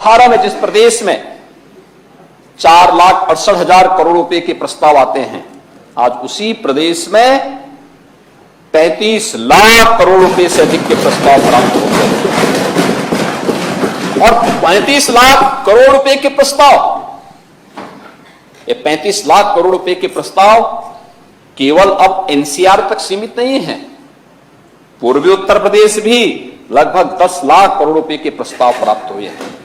2018 में जिस प्रदेश में 4,68,000 करोड़ रुपए के प्रस्ताव आते हैं, आज उसी प्रदेश में 35 लाख करोड़ रुपए से अधिक के प्रस्ताव प्राप्त हो गए। और 35 लाख करोड़ रुपए के प्रस्ताव, ये 35 लाख करोड़ रुपए के प्रस्ताव केवल अब एनसीआर तक सीमित नहीं है। पूर्वी उत्तर प्रदेश भी लगभग 10 लाख करोड़ रुपए के प्रस्ताव प्राप्त हुए हैं।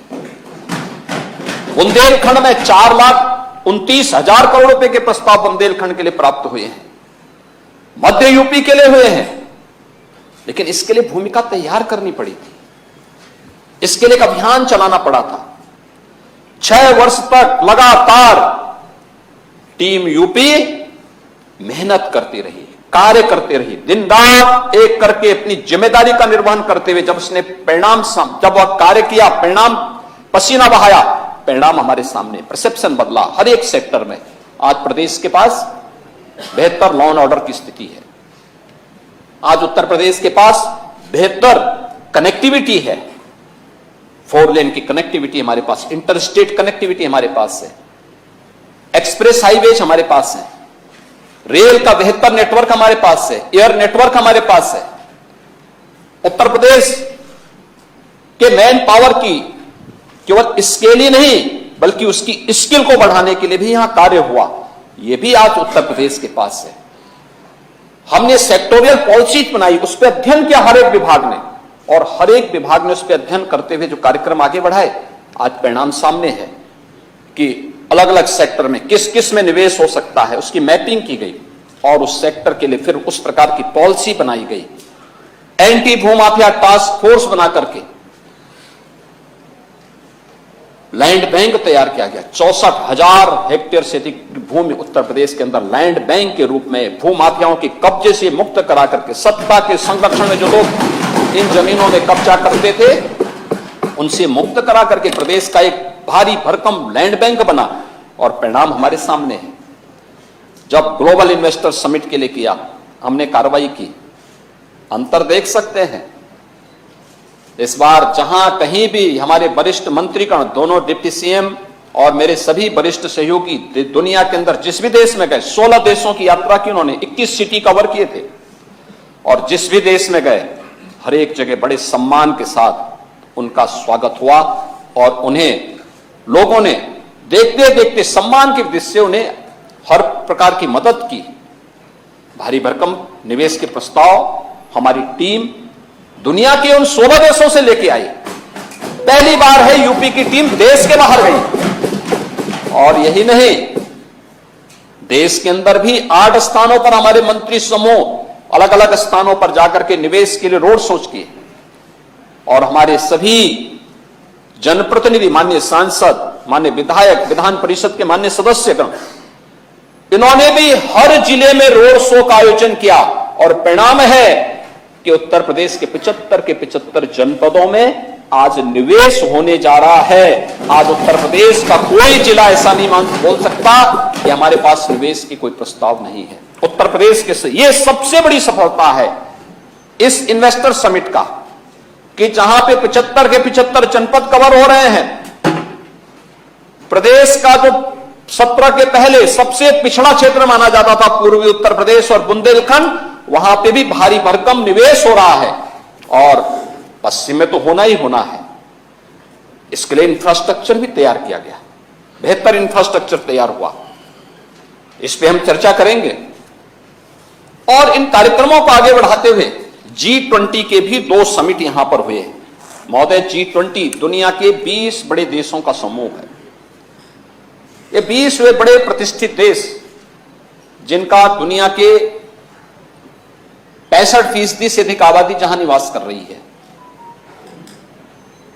बुंदेलखंड में 4,29,000 करोड़ रुपए के प्रस्ताव बुंदेलखंड के लिए प्राप्त हुए हैं। मध्य यूपी के लिए हुए हैं, लेकिन इसके लिए भूमिका तैयार करनी पड़ी थी, इसके लिए एक अभियान चलाना पड़ा था। 6 वर्ष तक लगातार टीम यूपी मेहनत करती रही, कार्य करती रही, दिन रात एक करके अपनी जिम्मेदारी का निर्वहन करते हुए जब उसने जब वह कार्य किया, परिणाम पसीना बहाया, परिणाम हमारे सामने, परसेप्शन बदला हर एक सेक्टर में। आज प्रदेश के पास बेहतर लॉ एंड ऑर्डर की स्थिति है। आज उत्तर प्रदेश के पास बेहतर कनेक्टिविटी है। 4 लेन की कनेक्टिविटी हमारे पास, इंटरस्टेट कनेक्टिविटी हमारे पास है, एक्सप्रेस हाईवेज हमारे पास है, रेल का बेहतर नेटवर्क हमारे पास है, एयर नेटवर्क हमारे पास है। उत्तर प्रदेश के मैन पावर की केवल स्केल ही नहीं बल्कि उसकी स्किल को बढ़ाने के लिए भी यहां कार्य हुआ, यह भी आज उत्तर प्रदेश के पास है। हमने सेक्टोरियल पॉलिसी बनाई, उस पर अध्ययन किया हर एक विभाग ने, और हर एक विभाग ने उस पर अध्ययन करते हुए जो कार्यक्रम आगे बढ़ाए, आज परिणाम सामने है कि अलग अलग सेक्टर में किस किस में निवेश हो सकता है, उसकी मैपिंग की गई और उस सेक्टर के लिए फिर उस प्रकार की पॉलिसी बनाई गई। एंटी भूमाफिया टास्क फोर्स बना करके लैंड बैंक तैयार किया गया। 64,000 हेक्टेयर से अधिक भूमि उत्तर प्रदेश के अंदर लैंड बैंक के रूप में भूमाफियाओं के कब्जे से मुक्त करा करके, सत्ता के संरक्षण में जो लोग इन जमीनों में कब्जा करते थे उनसे मुक्त करा करके प्रदेश का एक भारी भरकम लैंड बैंक बना, और परिणाम हमारे सामने है। जब ग्लोबल इन्वेस्टर समिट के लिए किया, हमने कार्रवाई की, अंतर देख सकते हैं। इस बार जहां कहीं भी हमारे वरिष्ठ मंत्रीगण, दोनों डिप्टी सीएम और मेरे सभी वरिष्ठ सहयोगी दुनिया के अंदर जिस भी देश में गए, 16 देशों की यात्रा की उन्होंने, 21 सिटी कवर किए थे, और जिस भी देश में गए हर एक जगह बड़े सम्मान के साथ उनका स्वागत हुआ, और उन्हें लोगों ने देखते देखते सम्मान की दृष्टि से उन्हें हर प्रकार की मदद की। भारी भरकम निवेश के प्रस्ताव हमारी टीम दुनिया के उन 16 देशों से लेके आई। पहली बार है यूपी की टीम देश के बाहर गई, और यही नहीं, देश के अंदर भी 8 स्थानों पर हमारे मंत्री समूह अलग अलग स्थानों पर जाकर के निवेश के लिए रोड शोज किए, और हमारे सभी जनप्रतिनिधि, माननीय सांसद, माननीय विधायक, विधान परिषद के माननीय सदस्यगण, इन्होंने भी हर जिले में रोड शो का आयोजन किया, और परिणाम है कि उत्तर प्रदेश के 75 जनपदों में आज निवेश होने जा रहा है। आज उत्तर प्रदेश का कोई जिला ऐसा नहीं बोल सकता कि हमारे पास निवेश की कोई प्रस्ताव नहीं है। उत्तर प्रदेश के ये सबसे बड़ी सफलता है इस इन्वेस्टर समिट का, कि जहां पे 75 के 75 जनपद कवर हो रहे हैं। प्रदेश का जो 17 के पहले सबसे पिछड़ा क्षेत्र माना जाता था, पूर्वी उत्तर प्रदेश और बुंदेलखंड, वहां पे भी भारी भरकम निवेश हो रहा है, और पश्चिम में तो होना ही होना है। इसके लिए इंफ्रास्ट्रक्चर भी तैयार किया गया, बेहतर इंफ्रास्ट्रक्चर तैयार हुआ, इस पे हम चर्चा करेंगे। और इन कार्यक्रमों को आगे बढ़ाते हुए G20 के भी 2 समिट यहां पर हुए। महोदय, G20 दुनिया के 20 बड़े देशों का समूह है। ये 20 वे बड़े प्रतिष्ठित देश, जिनका दुनिया के 65% से अधिक आबादी जहां निवास कर रही है,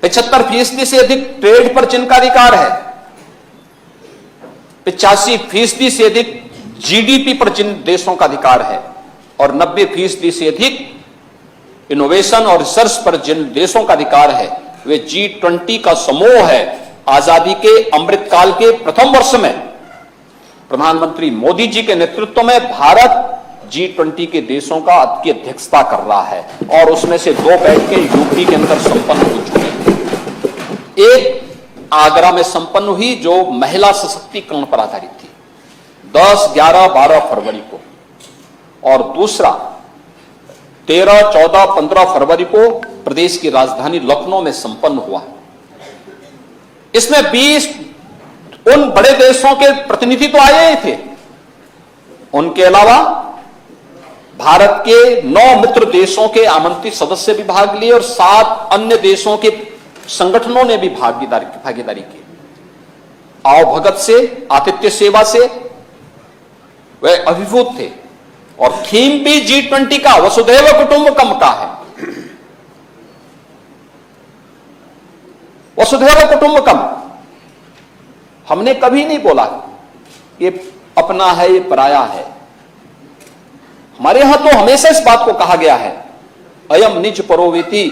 75% से अधिक ट्रेड पर जिनका अधिकार है, 85% से अधिक जीडीपी पर जिन देशों का अधिकार है, और 90% से अधिक इनोवेशन और रिसर्च पर जिन देशों का अधिकार है, वे G20 का समूह है। आजादी के अमृत काल के प्रथम वर्ष में प्रधानमंत्री मोदी जी के नेतृत्व में भारत G20 के देशों की अध्यक्षता कर रहा है, और उसमें से 2 बैठकें यूपी के अंदर संपन्न हो चुकी हैं। एक आगरा में संपन्न हुई, जो महिला सशक्तिकरण पर आधारित थी, 10, 11, 12 फरवरी को, और दूसरा 13, 14, 15 फरवरी को प्रदेश की राजधानी लखनऊ में संपन्न हुआ। इसमें 20 उन बड़े देशों के प्रतिनिधि तो आए ही थे, उनके अलावा भारत के 9 मित्र देशों के आमंत्रित सदस्य भी भाग लिए और 7 अन्य देशों के संगठनों ने भी भागीदारी की। आवभगत से, आतिथ्य सेवा से वे अभिभूत थे, और थीम भी G20 का वसुधैव कुटुंबकम का है। वसुधैव कुटुंबकम, हमने कभी नहीं बोला ये अपना है, ये पराया है। हमारे यहां तो हमेशा इस बात को कहा गया है, अयम निज परोवेति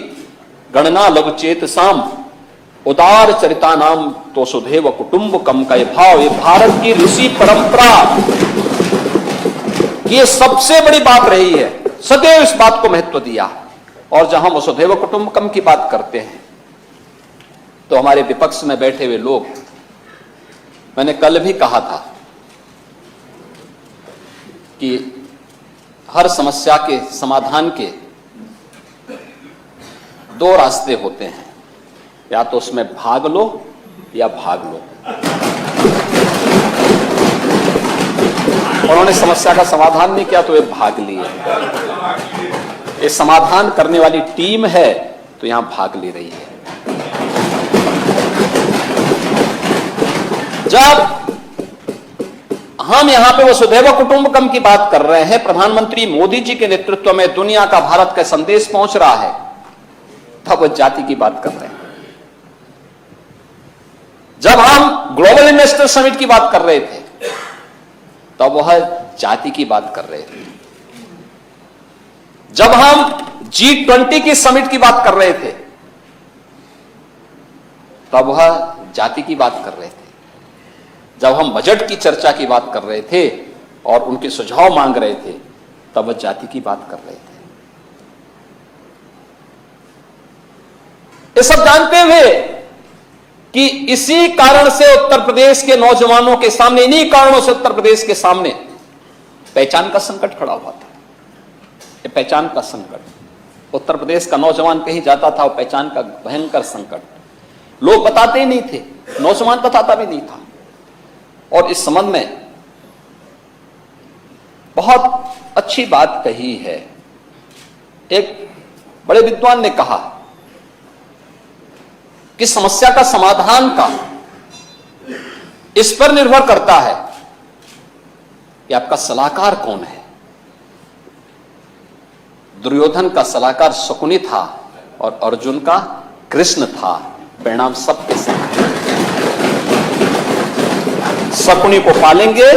गणना लघु चेत साम उदार चरिता नाम तो सुधैव कुटुंबकम का ये भाव, ये भारत की ऋषि परंपरा की ये सबसे बड़ी बात रही है। सदैव इस बात को महत्व दिया। और जहां वसुधैव कुटुंबकम की बात करते हैं तो हमारे विपक्ष में बैठे हुए लोग, मैंने कल भी कहा था कि हर समस्या के समाधान के 2 रास्ते होते हैं, या तो उसमें भाग लो या भाग लो। उन्होंने समस्या का समाधान नहीं किया तो वे भाग लिए। ये समाधान करने वाली टीम है तो यहां भाग ले रही है। जब हम यहां पे वसुधैव कुटुंबकम की बात कर रहे हैं, प्रधानमंत्री मोदी जी के नेतृत्व में दुनिया का भारत का संदेश पहुंच रहा है, तब वो जाति की बात कर रहे हैं। जब हम ग्लोबल इन्वेस्टर समिट की बात कर रहे थे तब वह जाति की बात कर रहे थे। जब हम G20 की समिट की बात कर रहे थे तब वह जाति की बात कर रहे थे। जब हम बजट की चर्चा की बात कर रहे थे और उनके सुझाव मांग रहे थे तब वह जाति की बात कर रहे थे। ये सब जानते हुए कि इसी कारण से उत्तर प्रदेश के नौजवानों के सामने, इन्हीं कारणों से उत्तर प्रदेश के सामने पहचान का संकट खड़ा हुआ था। ये पहचान का संकट, उत्तर प्रदेश का नौजवान कहीं जाता था, वो पहचान का भयंकर संकट। लोग बताते ही नहीं थे, नौजवान बताता भी नहीं था। और इस संबंध में बहुत अच्छी बात कही है। एक बड़े विद्वान ने कहा कि समस्या का समाधान का इस पर निर्भर करता है कि आपका सलाहकार कौन है। दुर्योधन का सलाहकार शकुनी था और अर्जुन का कृष्ण था। परिणाम सबके साथ, शकुनी को पालेंगे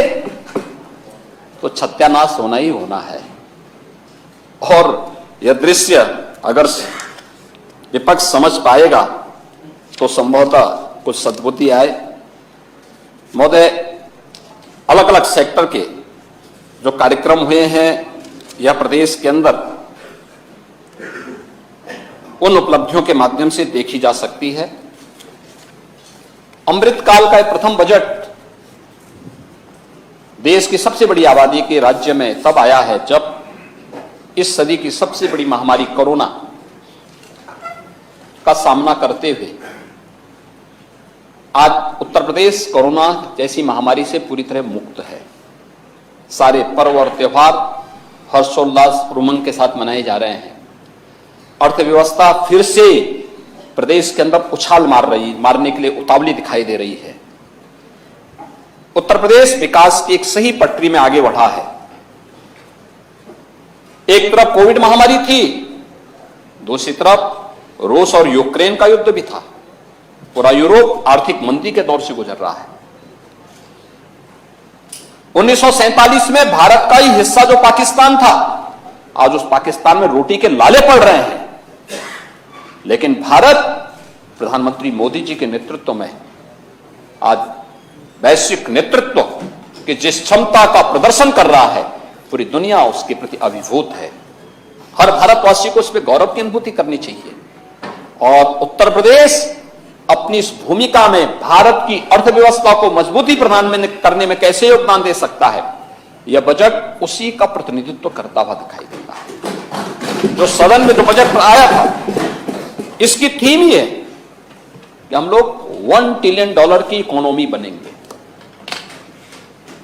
तो सत्यानाश होना ही होना है। और यह दृश्य अगर विपक्ष समझ पाएगा तो संभवतः कुछ सद्बुद्धि आए। महोदय, अलग अलग सेक्टर के जो कार्यक्रम हुए हैं यह प्रदेश के अंदर उन उपलब्धियों के माध्यम से देखी जा सकती है। अमृतकाल का प्रथम बजट देश की सबसे बड़ी आबादी के राज्य में तब आया है जब इस सदी की सबसे बड़ी महामारी कोरोना का सामना करते हुए आज उत्तर प्रदेश कोरोना जैसी महामारी से पूरी तरह मुक्त है। सारे पर्व और त्योहार हर्षोल्लास उमंग के साथ मनाए जा रहे हैं। अर्थव्यवस्था फिर से प्रदेश के अंदर उछाल मारने के लिए उतावली दिखाई दे रही है। उत्तर प्रदेश विकास की एक सही पटरी में आगे बढ़ा है। एक तरफ कोविड महामारी थी, दूसरी तरफ रूस और यूक्रेन का युद्ध भी था। पूरा यूरोप आर्थिक मंदी के दौर से गुजर रहा है। 1947 में भारत का ही हिस्सा जो पाकिस्तान था, आज उस पाकिस्तान में रोटी के लाले पड़ रहे हैं। लेकिन भारत प्रधानमंत्री मोदी जी के नेतृत्व में आज वैश्विक नेतृत्व की जिस क्षमता का प्रदर्शन कर रहा है, पूरी दुनिया उसके प्रति अभिभूत है। हर भारतवासी को उस पर गौरव की अनुभूति करनी चाहिए। और उत्तर प्रदेश अपनी इस भूमिका में भारत की अर्थव्यवस्था को मजबूती प्रदान करने में कैसे योगदान दे सकता है, यह बजट उसी का प्रतिनिधित्व करता हुआ दिखाई देता है। जो सदन में जो बजट आया था, इसकी थीम ही है कि हम लोग $1 ट्रिलियन की इकोनॉमी बनेंगे।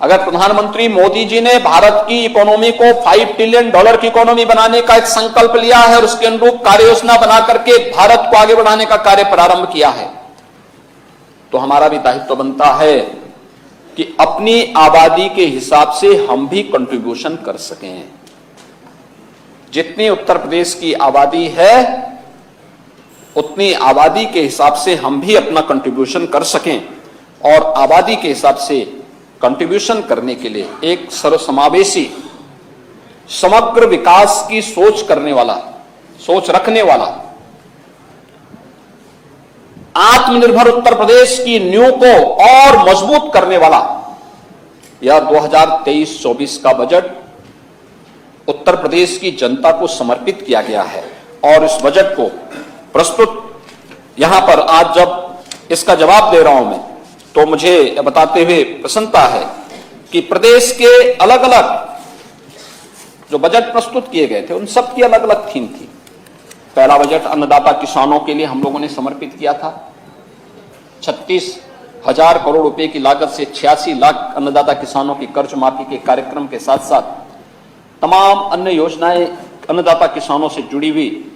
अगर प्रधानमंत्री मोदी जी ने भारत की इकोनॉमी को $5 ट्रिलियन की इकोनॉमी बनाने का एक संकल्प लिया है और उसके अनुरूप कार्य योजना बना करके भारत को आगे बढ़ाने का कार्य प्रारंभ किया है, तो हमारा भी दायित्व बनता है कि अपनी आबादी के हिसाब से हम भी कंट्रीब्यूशन कर सकें। जितनी उत्तर प्रदेश की आबादी है, उतनी आबादी के हिसाब से हम भी अपना कंट्रीब्यूशन कर सकें और आबादी के हिसाब से कंट्रीब्यूशन करने के लिए एक सर्वसमावेशी समग्र विकास की सोच रखने वाला आत्मनिर्भर उत्तर प्रदेश की नींव को और मजबूत करने वाला यह 2023-24 का बजट उत्तर प्रदेश की जनता को समर्पित किया गया है। और इस बजट को प्रस्तुत यहां पर आज जब इसका जवाब दे रहा हूं मैं, तो मुझे बताते हुए प्रसन्नता है कि प्रदेश के अलग अलग जो बजट प्रस्तुत किए गए थे, उन सब की अलग अलग थीम थी। पहला बजट अन्नदाता किसानों के लिए हम लोगों ने समर्पित किया था। 36,000 करोड़ रुपए की लागत से 86 लाख अन्नदाता किसानों की कर्ज माफी के कार्यक्रम के साथ साथ तमाम अन्य योजनाएं अन्नदाता किसानों से जुड़ी हुई,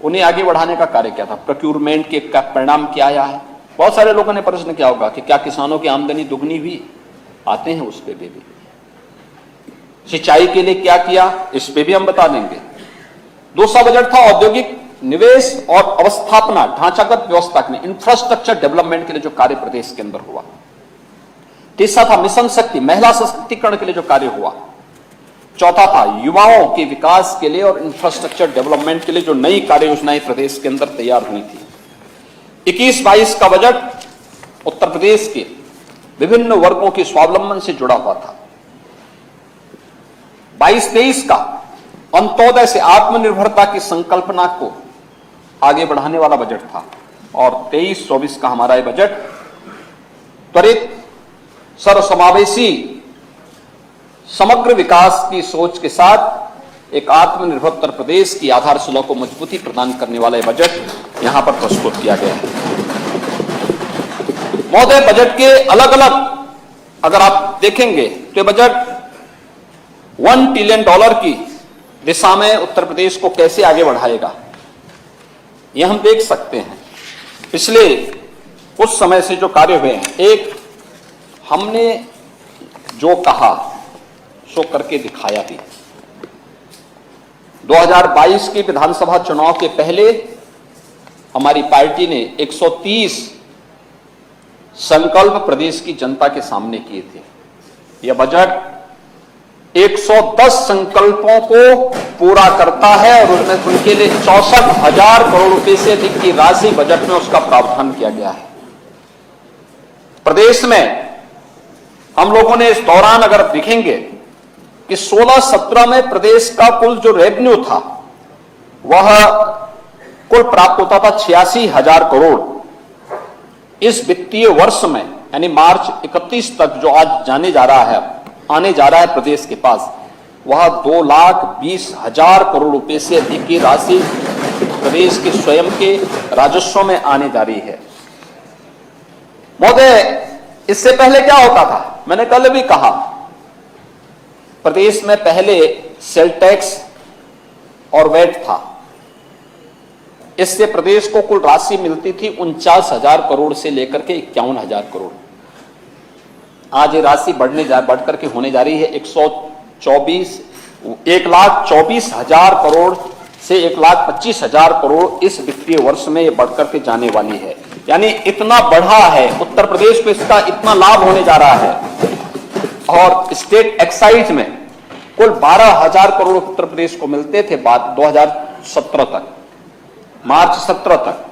उन्हें आगे बढ़ाने का कार्य किया था। प्रोक्यूरमेंट के परिणाम क्या आया है? बहुत सारे लोगों ने प्रश्न किया होगा कि क्या किसानों की आमदनी दुगनी हुई? आते हैं उस पे भी। सिंचाई के लिए क्या किया, इस पे भी हम बता देंगे। दूसरा बजट था औद्योगिक निवेश और अवस्थापना ढांचागत व्यवस्था के लिए, इंफ्रास्ट्रक्चर डेवलपमेंट के लिए जो कार्य प्रदेश के अंदर हुआ। तीसरा था मिशन शक्ति, महिला सशक्तिकरण के लिए जो कार्य हुआ। चौथा था युवाओं के विकास के लिए और इंफ्रास्ट्रक्चर डेवलपमेंट के लिए जो नई कार्य योजनाएं प्रदेश के अंदर तैयार हुई थी। 21-22 का बजट उत्तर प्रदेश के विभिन्न वर्गों के स्वावलंबन से जुड़ा हुआ था। 22-23 का अंत्योदय से आत्मनिर्भरता की संकल्पना को आगे बढ़ाने वाला बजट था। और 23-24 का हमारा यह बजट त्वरित सर्वसमावेशी समग्र विकास की सोच के साथ एक आत्मनिर्भर उत्तर प्रदेश की आधारशिला को मजबूती प्रदान करने वाला यह बजट यहां पर प्रस्तुत किया गया है। महोदय, बजट के अलग अलग अगर आप देखेंगे तो यह बजट $1 ट्रिलियन की दिशा में उत्तर प्रदेश को कैसे आगे बढ़ाएगा, यह हम देख सकते हैं। पिछले कुछ समय से जो कार्य हुए हैं, एक हमने जो कहा सो करके दिखाया भी। 2022 के विधानसभा चुनाव के पहले हमारी पार्टी ने 130 संकल्प प्रदेश की जनता के सामने किए थे। यह बजट 110 संकल्पों को पूरा करता है और उसमें उनके लिए 64,000 करोड़ रुपए से अधिक की राशि बजट में उसका प्रावधान किया गया है। प्रदेश में हम लोगों ने इस दौरान अगर देखेंगे कि 16-17 में प्रदेश का कुल जो रेवेन्यू था वह कुल प्राप्त होता था 86,000 करोड़। इस वित्तीय वर्ष में यानी मार्च 31 तक जो आज आने जा रहा है प्रदेश के पास, वह 2,20,000 करोड़ रुपए से अधिक की राशि प्रदेश के स्वयं के राजस्व में आने जा रही है। महोदय, इससे पहले क्या होता था? मैंने कल भी कहा, प्रदेश में पहले सेल टैक्स और वैट था। इससे प्रदेश को कुल राशि मिलती थी 49,000 करोड़ से लेकर के 51,000 करोड़। आज ये राशि बढ़कर के होने जा रही है 1,24,000 करोड़ से 1,25,000 करोड़। इस वित्तीय वर्ष में ये बढ़कर के जाने वाली है। यानी इतना बढ़ा है उत्तर प्रदेश को, इसका इतना लाभ होने जा रहा है। और स्टेट एक्साइज में कुल 12,000 करोड़ उत्तर प्रदेश को मिलते थे बाद 2017 तक, मार्च 17 तक।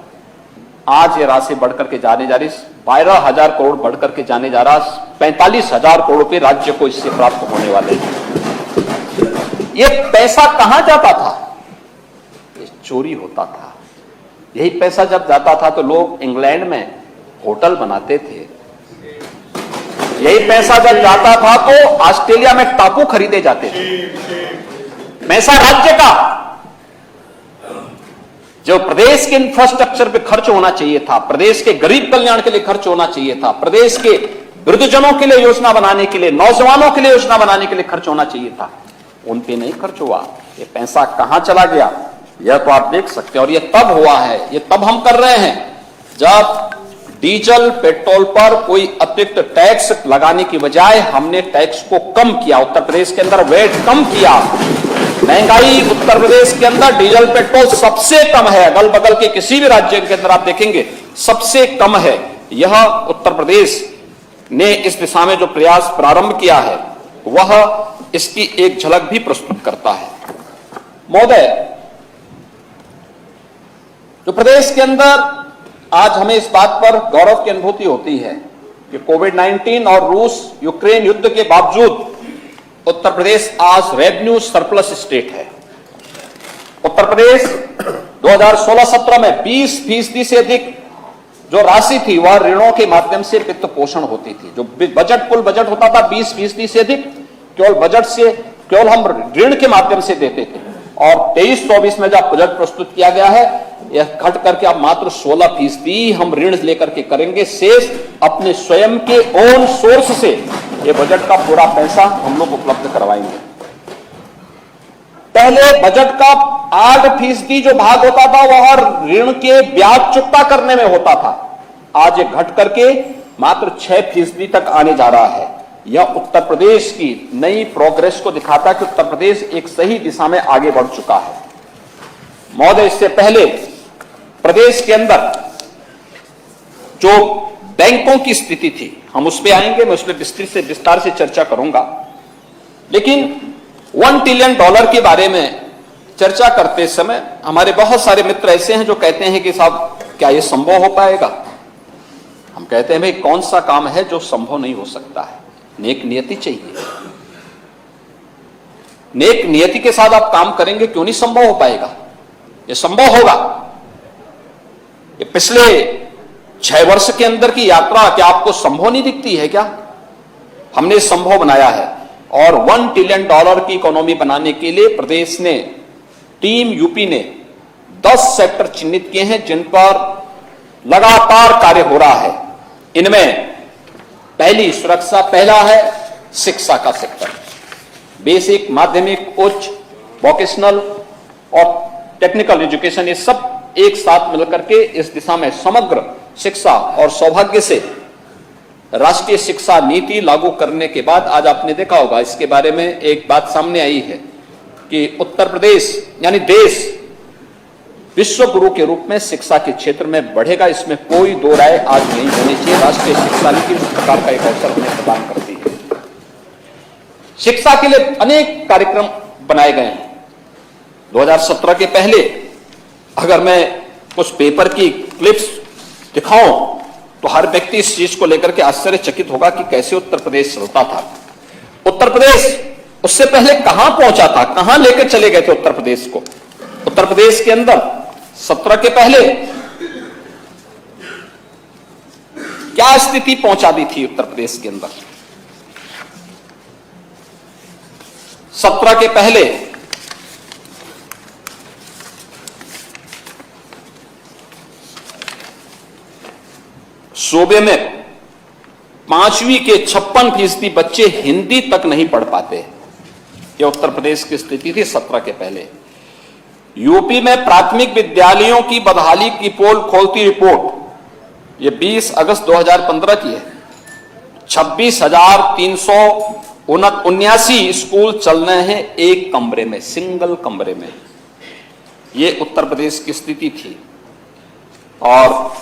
आज ये राशि बढ़कर के जाने जा रही, 12,000 करोड़ बढ़कर के जाने जा रहा, 45,000 करोड़ रुपए राज्य को इससे प्राप्त होने वाले हैं। ये पैसा कहां जाता था? ये चोरी होता था। यही पैसा जब जाता था तो लोग इंग्लैंड में होटल बनाते थे। यही पैसा जब जाता था तो ऑस्ट्रेलिया में टापू खरीदे जाते थे। पैसा राज्य का जो प्रदेश के इंफ्रास्ट्रक्चर पे खर्च होना चाहिए था, प्रदेश के गरीब कल्याण के लिए खर्च होना चाहिए था, प्रदेश के वृद्धजनों के लिए योजना बनाने के लिए, नौजवानों के लिए योजना बनाने के लिए खर्च होना चाहिए था, उन पे नहीं खर्च हुआ। ये पैसा कहां चला गया यह तो आप देख सकते हैं। और ये तब हुआ है, ये तब हम कर रहे हैं जब डीजल पेट्रोल पर कोई अतिरिक्त टैक्स लगाने की बजाय हमने टैक्स को कम किया। उत्तर प्रदेश के अंदर वेट कम किया। महंगाई उत्तर प्रदेश के अंदर डीजल पेट्रोल सबसे कम है, अगल बगल के किसी भी राज्य के अंदर आप देखेंगे सबसे कम है। यह उत्तर प्रदेश ने इस दिशा में जो प्रयास प्रारंभ किया है वह इसकी एक झलक भी प्रस्तुत करता है। महोदय, जो प्रदेश के अंदर आज हमें इस बात पर गौरव की अनुभूति होती है कि कोविड-19 और रूस यूक्रेन युद्ध के बावजूद उत्तर प्रदेश आज रेवेन्यू सरप्लस स्टेट है। उत्तर प्रदेश 2016-17 में 20% से अधिक जो राशि थी वह ऋणों के माध्यम से वित्त पोषण होती थी। जो बजट कुल बजट होता था 20% से अधिक केवल हम ऋण के माध्यम से देते थे। और 23-24 में जब बजट प्रस्तुत किया गया है यह घट करके अब मात्र 16% हम ऋण लेकर के करेंगे। शेष अपने स्वयं के ओन सोर्स से ये बजट का पूरा पैसा हम लोग उपलब्ध करवाएंगे। पहले बजट का 8% जो भाग होता था वह ऋण के ब्याज चुकता करने में होता था। आज ये घट करके मात्र 6% तक आने जा रहा है। यह उत्तर प्रदेश की नई प्रोग्रेस को दिखाता है कि उत्तर प्रदेश एक सही दिशा में आगे बढ़ चुका है। महोदय, इससे पहले प्रदेश के अंदर जो बैंकों की स्थिति थी हम उस पर आएंगे, मैं उस पर विस्तार से चर्चा करूंगा। लेकिन $1 ट्रिलियन के बारे में चर्चा करते समय हमारे बहुत सारे मित्र ऐसे हैं जो कहते हैं कि साहब क्या यह संभव हो पाएगा। हम कहते हैं भाई कौन सा काम है जो संभव नहीं हो सकता है। नेक नियति चाहिए, नेक नियति के साथ आप काम करेंगे क्यों नहीं संभव हो पाएगा। यह संभव होगा। ये पिछले 6 वर्ष के अंदर की यात्रा क्या आपको संभव नहीं दिखती है क्या? हमने संभव बनाया है। और $1 ट्रिलियन की इकोनॉमी बनाने के लिए प्रदेश ने, टीम यूपी ने 10 सेक्टर चिन्हित किए हैं जिन पर लगातार कार्य हो रहा है। इनमें पहली सुरक्षा, पहला है शिक्षा का सेक्टर। बेसिक, माध्यमिक, उच्च, वोकेशनल और टेक्निकल एजुकेशन, ये सब एक साथ मिलकर के इस दिशा में समग्र शिक्षा और सौभाग्य से राष्ट्रीय शिक्षा नीति लागू करने के बाद आज आपने देखा होगा इसके बारे में एक बात सामने आई है कि उत्तर प्रदेश यानी देश विश्व गुरु के रूप में शिक्षा के क्षेत्र में बढ़ेगा। इसमें कोई दो राय आज नहीं होनी चाहिए। राष्ट्रीय शिक्षा नीति इस प्रकार का एक अवसर हमें प्रदान करती है। शिक्षा के लिए अनेक कार्यक्रम बनाए गए हैं। 2017 के पहले अगर मैं कुछ पेपर की क्लिप्स दिखाऊं तो हर व्यक्ति इस चीज को लेकर के आश्चर्यचकित होगा कि कैसे उत्तर प्रदेश चलता था। उत्तर प्रदेश उससे पहले कहां पहुंचा था, कहां लेकर चले गए थे उत्तर प्रदेश को। उत्तर प्रदेश के अंदर 17 के पहले क्या स्थिति पहुंचा दी थी उत्तर प्रदेश के अंदर। 17 के पहले सूबे में 5वीं के 56% बच्चे हिंदी तक नहीं पढ़ पाते। यह उत्तर प्रदेश की स्थिति थी 17 के पहले। यूपी में प्राथमिक विद्यालयों की बदहाली की पोल खोलती रिपोर्ट, यह 20 अगस्त 2015 की है। 26,379 स्कूल चल रहे हैं एक कमरे में, सिंगल कमरे में। यह उत्तर प्रदेश की स्थिति थी। और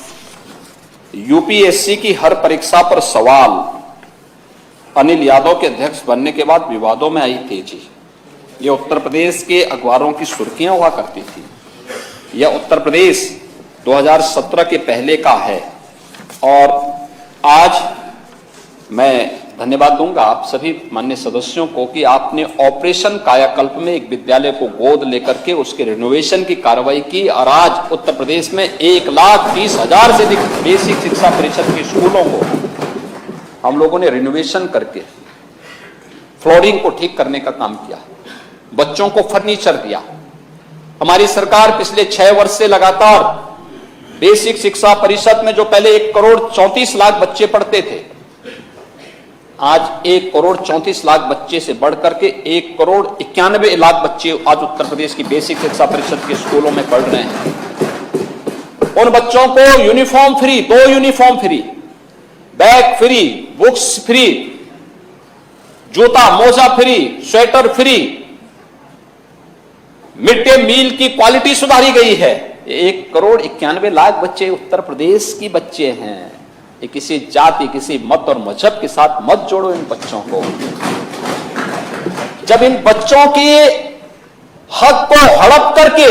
यूपीएससी की हर परीक्षा पर सवाल, अनिल यादव के अध्यक्ष बनने के बाद विवादों में आई तेजी। यह उत्तर प्रदेश के अखबारों की सुर्खियां हुआ करती थी। यह उत्तर प्रदेश 2017 के पहले का है। और आज मैं धन्यवाद दूंगा आप सभी माननीय सदस्यों को कि आपने ऑपरेशन कायाकल्प में एक विद्यालय को गोद लेकर के उसके रिनोवेशन की कार्रवाई की और आज उत्तर प्रदेश में 1,30,000 से अधिक बेसिक शिक्षा परिषद के स्कूलों को हम लोगों ने रिनोवेशन करके फ्लोरिंग को ठीक करने का काम किया, बच्चों को फर्नीचर दिया। हमारी सरकार पिछले 6 वर्ष से लगातार बेसिक शिक्षा परिषद में जो पहले 1,34,00,000 बच्चे पढ़ते थे, आज 1,34,00,000 बच्चे से बढ़कर के 1,91,00,000 बच्चे आज उत्तर प्रदेश की बेसिक शिक्षा परिषद के स्कूलों में पढ़ रहे हैं। उन बच्चों को uniform free, 2 uniform free, bag free, books free, जूता मोजा free, sweater free, mid day meal की क्वालिटी सुधारी गई है। 1,91,00,000 बच्चे उत्तर प्रदेश की बच्चे हैं। ये किसी जाति, किसी मत और मजहब के साथ मत जोड़ो इन बच्चों को। जब इन बच्चों के हक को हड़प करके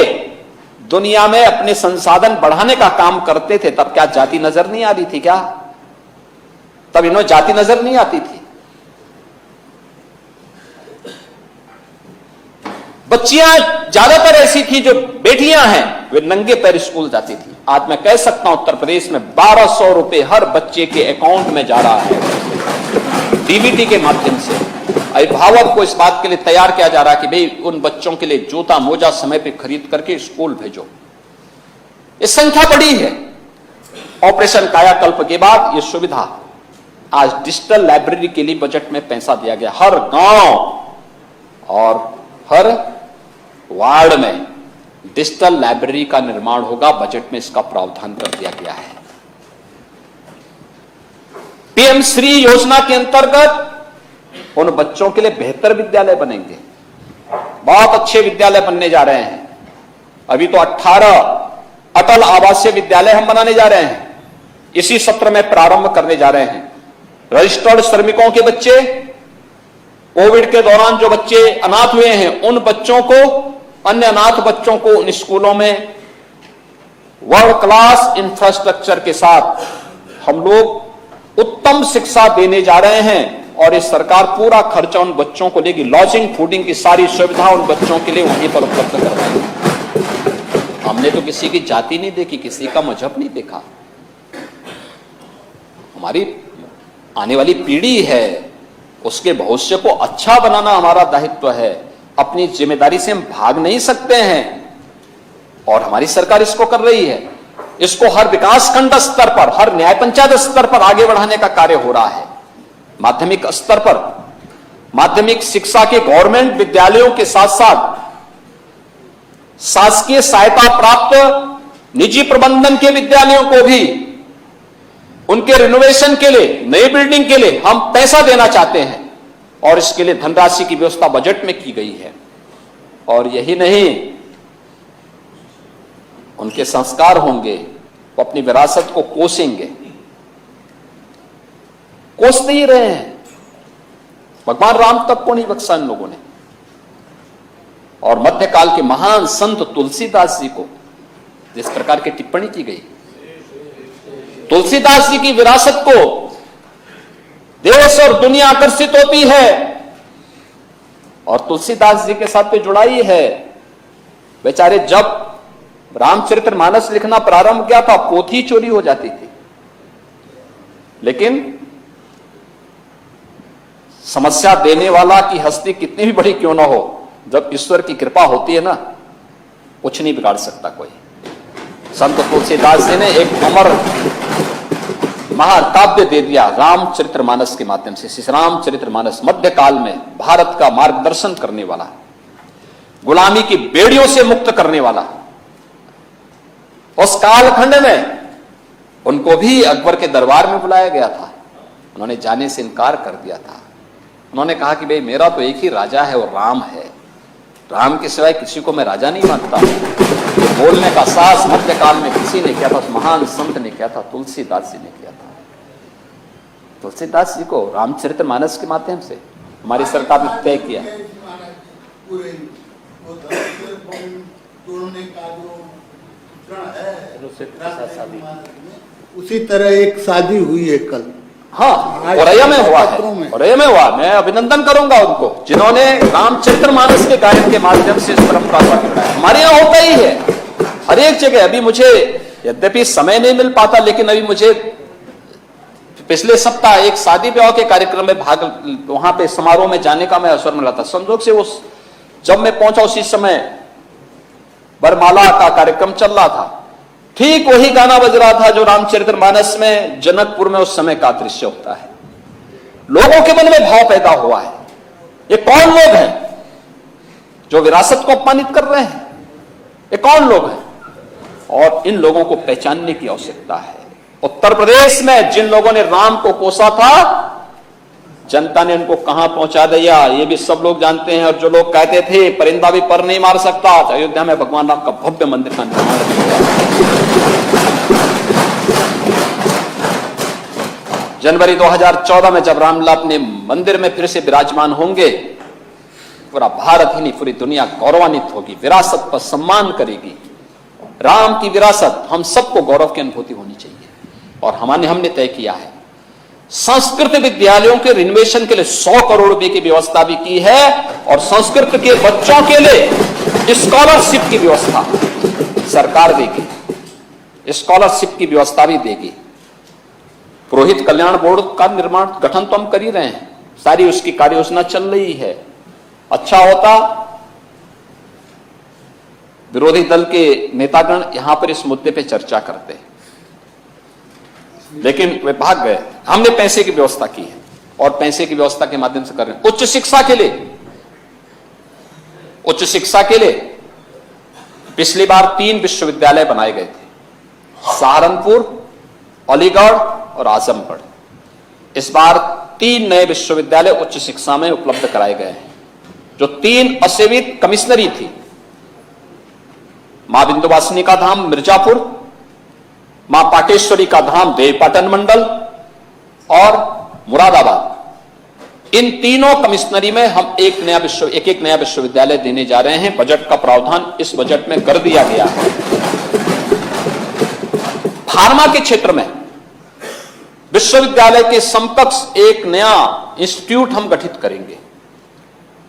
दुनिया में अपने संसाधन बढ़ाने का काम करते थे, तब क्या जाति नजर नहीं आ रही थी? क्या तब इन्हें जाति नजर नहीं आती थी? बच्चियां ज्यादातर ऐसी थी जो बेटियां हैं, वे नंगे पैर स्कूल जाती थी। आज मैं कह सकता हूं उत्तर प्रदेश में 1,200 रुपए हर बच्चे के अकाउंट में जा रहा है डीबीटी के माध्यम से। अभिभावक को इस बात के लिए तैयार किया जा रहा है कि भाई उन बच्चों के लिए जूता मोजा समय पे खरीद करके स्कूल भेजो। इस संख्या बड़ी है। ऑपरेशन कायाकल्प के बाद यह सुविधा, आज डिजिटल लाइब्रेरी के लिए बजट में पैसा दिया गया। हर गांव और हर वार्ड में डिजिटल लाइब्रेरी का निर्माण होगा। बजट में इसका प्रावधान कर दिया गया है। पीएम श्री योजना के अंतर्गत उन बच्चों के लिए बेहतर विद्यालय बनेंगे। बहुत अच्छे विद्यालय बनने जा रहे हैं। अभी तो 18 अटल आवासीय विद्यालय हम बनाने जा रहे हैं, इसी सत्र में प्रारंभ करने जा रहे हैं। रजिस्टर्ड श्रमिकों के बच्चे, कोविड के दौरान जो बच्चे अनाथ हुए हैं, उन बच्चों को, अन्य अनाथ बच्चों को उन स्कूलों में वर्ल्ड क्लास इंफ्रास्ट्रक्चर के साथ हम लोग उत्तम शिक्षा देने जा रहे हैं। और इस सरकार पूरा खर्चा उन बच्चों को लेगी। लॉजिंग, फूडिंग की सारी सुविधा उन बच्चों के लिए वहीं पर उपलब्ध करवाएंगे। हमने तो किसी की जाति नहीं देखी, किसी का मजहब नहीं देखा। हमारी आने वाली पीढ़ी है, उसके भविष्य को अच्छा बनाना हमारा दायित्व है। अपनी जिम्मेदारी से हम भाग नहीं सकते हैं और हमारी सरकार इसको कर रही है। इसको हर विकास खंड स्तर पर, हर न्याय पंचायत स्तर पर आगे बढ़ाने का कार्य हो रहा है। माध्यमिक स्तर पर माध्यमिक शिक्षा के गवर्नमेंट विद्यालयों के साथ साथ शासकीय सहायता प्राप्त निजी प्रबंधन के विद्यालयों को भी उनके रिनोवेशन के लिए, नई बिल्डिंग के लिए हम पैसा देना चाहते हैं और इसके लिए धनराशि की व्यवस्था बजट में की गई है। और यही नहीं, उनके संस्कार होंगे, वो अपनी विरासत को कोसेंगे, कोसते ही रहे हैं। भगवान राम तक को नहीं बख्शा इन लोगों ने। और मध्यकाल के महान संत तुलसीदास जी को जिस प्रकार की टिप्पणी की गई, तुलसीदास जी की विरासत को देश और दुनिया आकर्षित होती है और तुलसीदास जी के साथ पे जुड़ाई है। बेचारे जब रामचरितमानस लिखना प्रारंभ किया था, पोथी चोरी हो जाती थी, लेकिन समस्या देने वाला की हस्ती कितनी भी बड़ी क्यों ना हो, जब ईश्वर की कृपा होती है ना, कुछ नहीं बिगाड़ सकता कोई। संत तुलसीदास जी ने एक अमर महाकाव्य दे दिया रामचरितमानस के माध्यम से। श्री रामचरितमानस मध्यकाल में भारत का मार्गदर्शन करने वाला, गुलामी की बेड़ियों से मुक्त करने वाला। उस कालखंड में उनको भी अकबर के दरबार में बुलाया गया था, उन्होंने जाने से इनकार कर दिया था। उन्होंने कहा कि भाई मेरा तो एक ही राजा है और राम है, राम के सिवाय किसी को मैं राजा नहीं मानता। बोलने का साहस मध्यकाल में किसी ने किया था, महान संत ने किया था, तुलसीदास जी ने किया था। तुलसीदास जी को रामचरितमानस के माध्यम से हमारी सरकार ने तय किया। उसी तरह एक शादी हुई है कल हाँ, औरैया में हुआ है, औरैया में हुआ। मैं अभिनंदन करूंगा उनको जिन्होंने रामचरितमानस के गायन के माध्यम से इस परंपरा को आगे बढ़ाया। हमारे यहाँ होता ही है हर एक जगह। अभी मुझे यद्यपि समय नहीं मिल पाता, लेकिन अभी मुझे पिछले सप्ताह एक शादी ब्याह के कार्यक्रम में वहां पे समारोह में जाने का मैं अवसर मिला था। संजोग से उस जब मैं पहुंचा उसी समय बरमाला का कार्यक्रम चल रहा था। ठीक वही गाना बज रहा था जो रामचरितमानस में जनकपुर में उस समय का दृश्य होता है। लोगों के मन में भाव पैदा हुआ है, ये कौन लोग हैं जो विरासत को अपमानित कर रहे हैं? ये कौन लोग हैं? और इन लोगों को पहचानने की आवश्यकता है। उत्तर प्रदेश में जिन लोगों ने राम को कोसा था, जनता ने उनको कहां पहुंचा दिया ये भी सब लोग जानते हैं। और जो लोग कहते थे परिंदा भी पर नहीं मार सकता, अयोध्या में भगवान राम का भव्य मंदिर का निर्माण किया। जनवरी 2014 में जब रामलला अपने मंदिर में फिर से विराजमान होंगे, पूरा भारत ही नहीं पूरी दुनिया गौरवान्वित होगी, विरासत पर सम्मान करेगी। राम की विरासत हम सबको गौरव की अनुभूति होनी चाहिए। और हमने तय किया है संस्कृत विद्यालयों के रिनोवेशन के लिए 100 करोड़ रुपए की व्यवस्था भी की है। और संस्कृत के बच्चों के लिए स्कॉलरशिप की व्यवस्था सरकार देगी, स्कॉलरशिप की व्यवस्था भी देगी। पुरोहित कल्याण बोर्ड का गठन तो हम कर ही रहे हैं, सारी उसकी कार्य योजना चल रही है। अच्छा होता विरोधी दल के नेतागण यहां पर इस मुद्दे पे चर्चा करते हैं, लेकिन वे भाग गए। हमने पैसे की व्यवस्था की है और पैसे की व्यवस्था के माध्यम से कर रहे हैं। उच्च शिक्षा के लिए पिछली बार 3 विश्वविद्यालय बनाए गए थे, सहारनपुर, अलीगढ़ और आजमगढ़। इस बार 3 नए विश्वविद्यालय उच्च शिक्षा में उपलब्ध कराए गए हैं, जो 3 असेवित कमिश्नरी थी। मां विंध्यवासिनी का धाम मिर्जापुर, मां पाटेश्वरी का धाम देवपाटन मंडल और मुरादाबाद। इन तीनों कमिश्नरी में हम एक नया विश्वविद्यालय देने जा रहे हैं। बजट का प्रावधान इस बजट में कर दिया गया है। फार्मा के क्षेत्र में विश्वविद्यालय के समकक्ष एक नया इंस्टीट्यूट हम गठित करेंगे,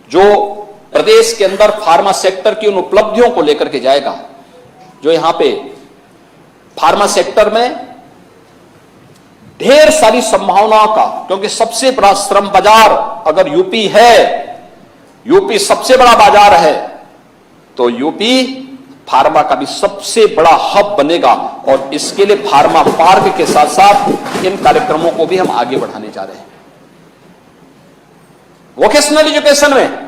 जो प्रदेश के अंदर फार्मा सेक्टर की उन उपलब्धियों को लेकर के जाएगा जो यहां पे फार्मा सेक्टर में ढेर सारी संभावनाओं का, क्योंकि सबसे बड़ा श्रम बाजार अगर यूपी है, यूपी सबसे बड़ा बाजार है, तो यूपी फार्मा का भी सबसे बड़ा हब बनेगा। और इसके लिए फार्मा पार्क के साथ साथ इन कार्यक्रमों को भी हम आगे बढ़ाने जा रहे हैं। वोकेशनल एजुकेशन में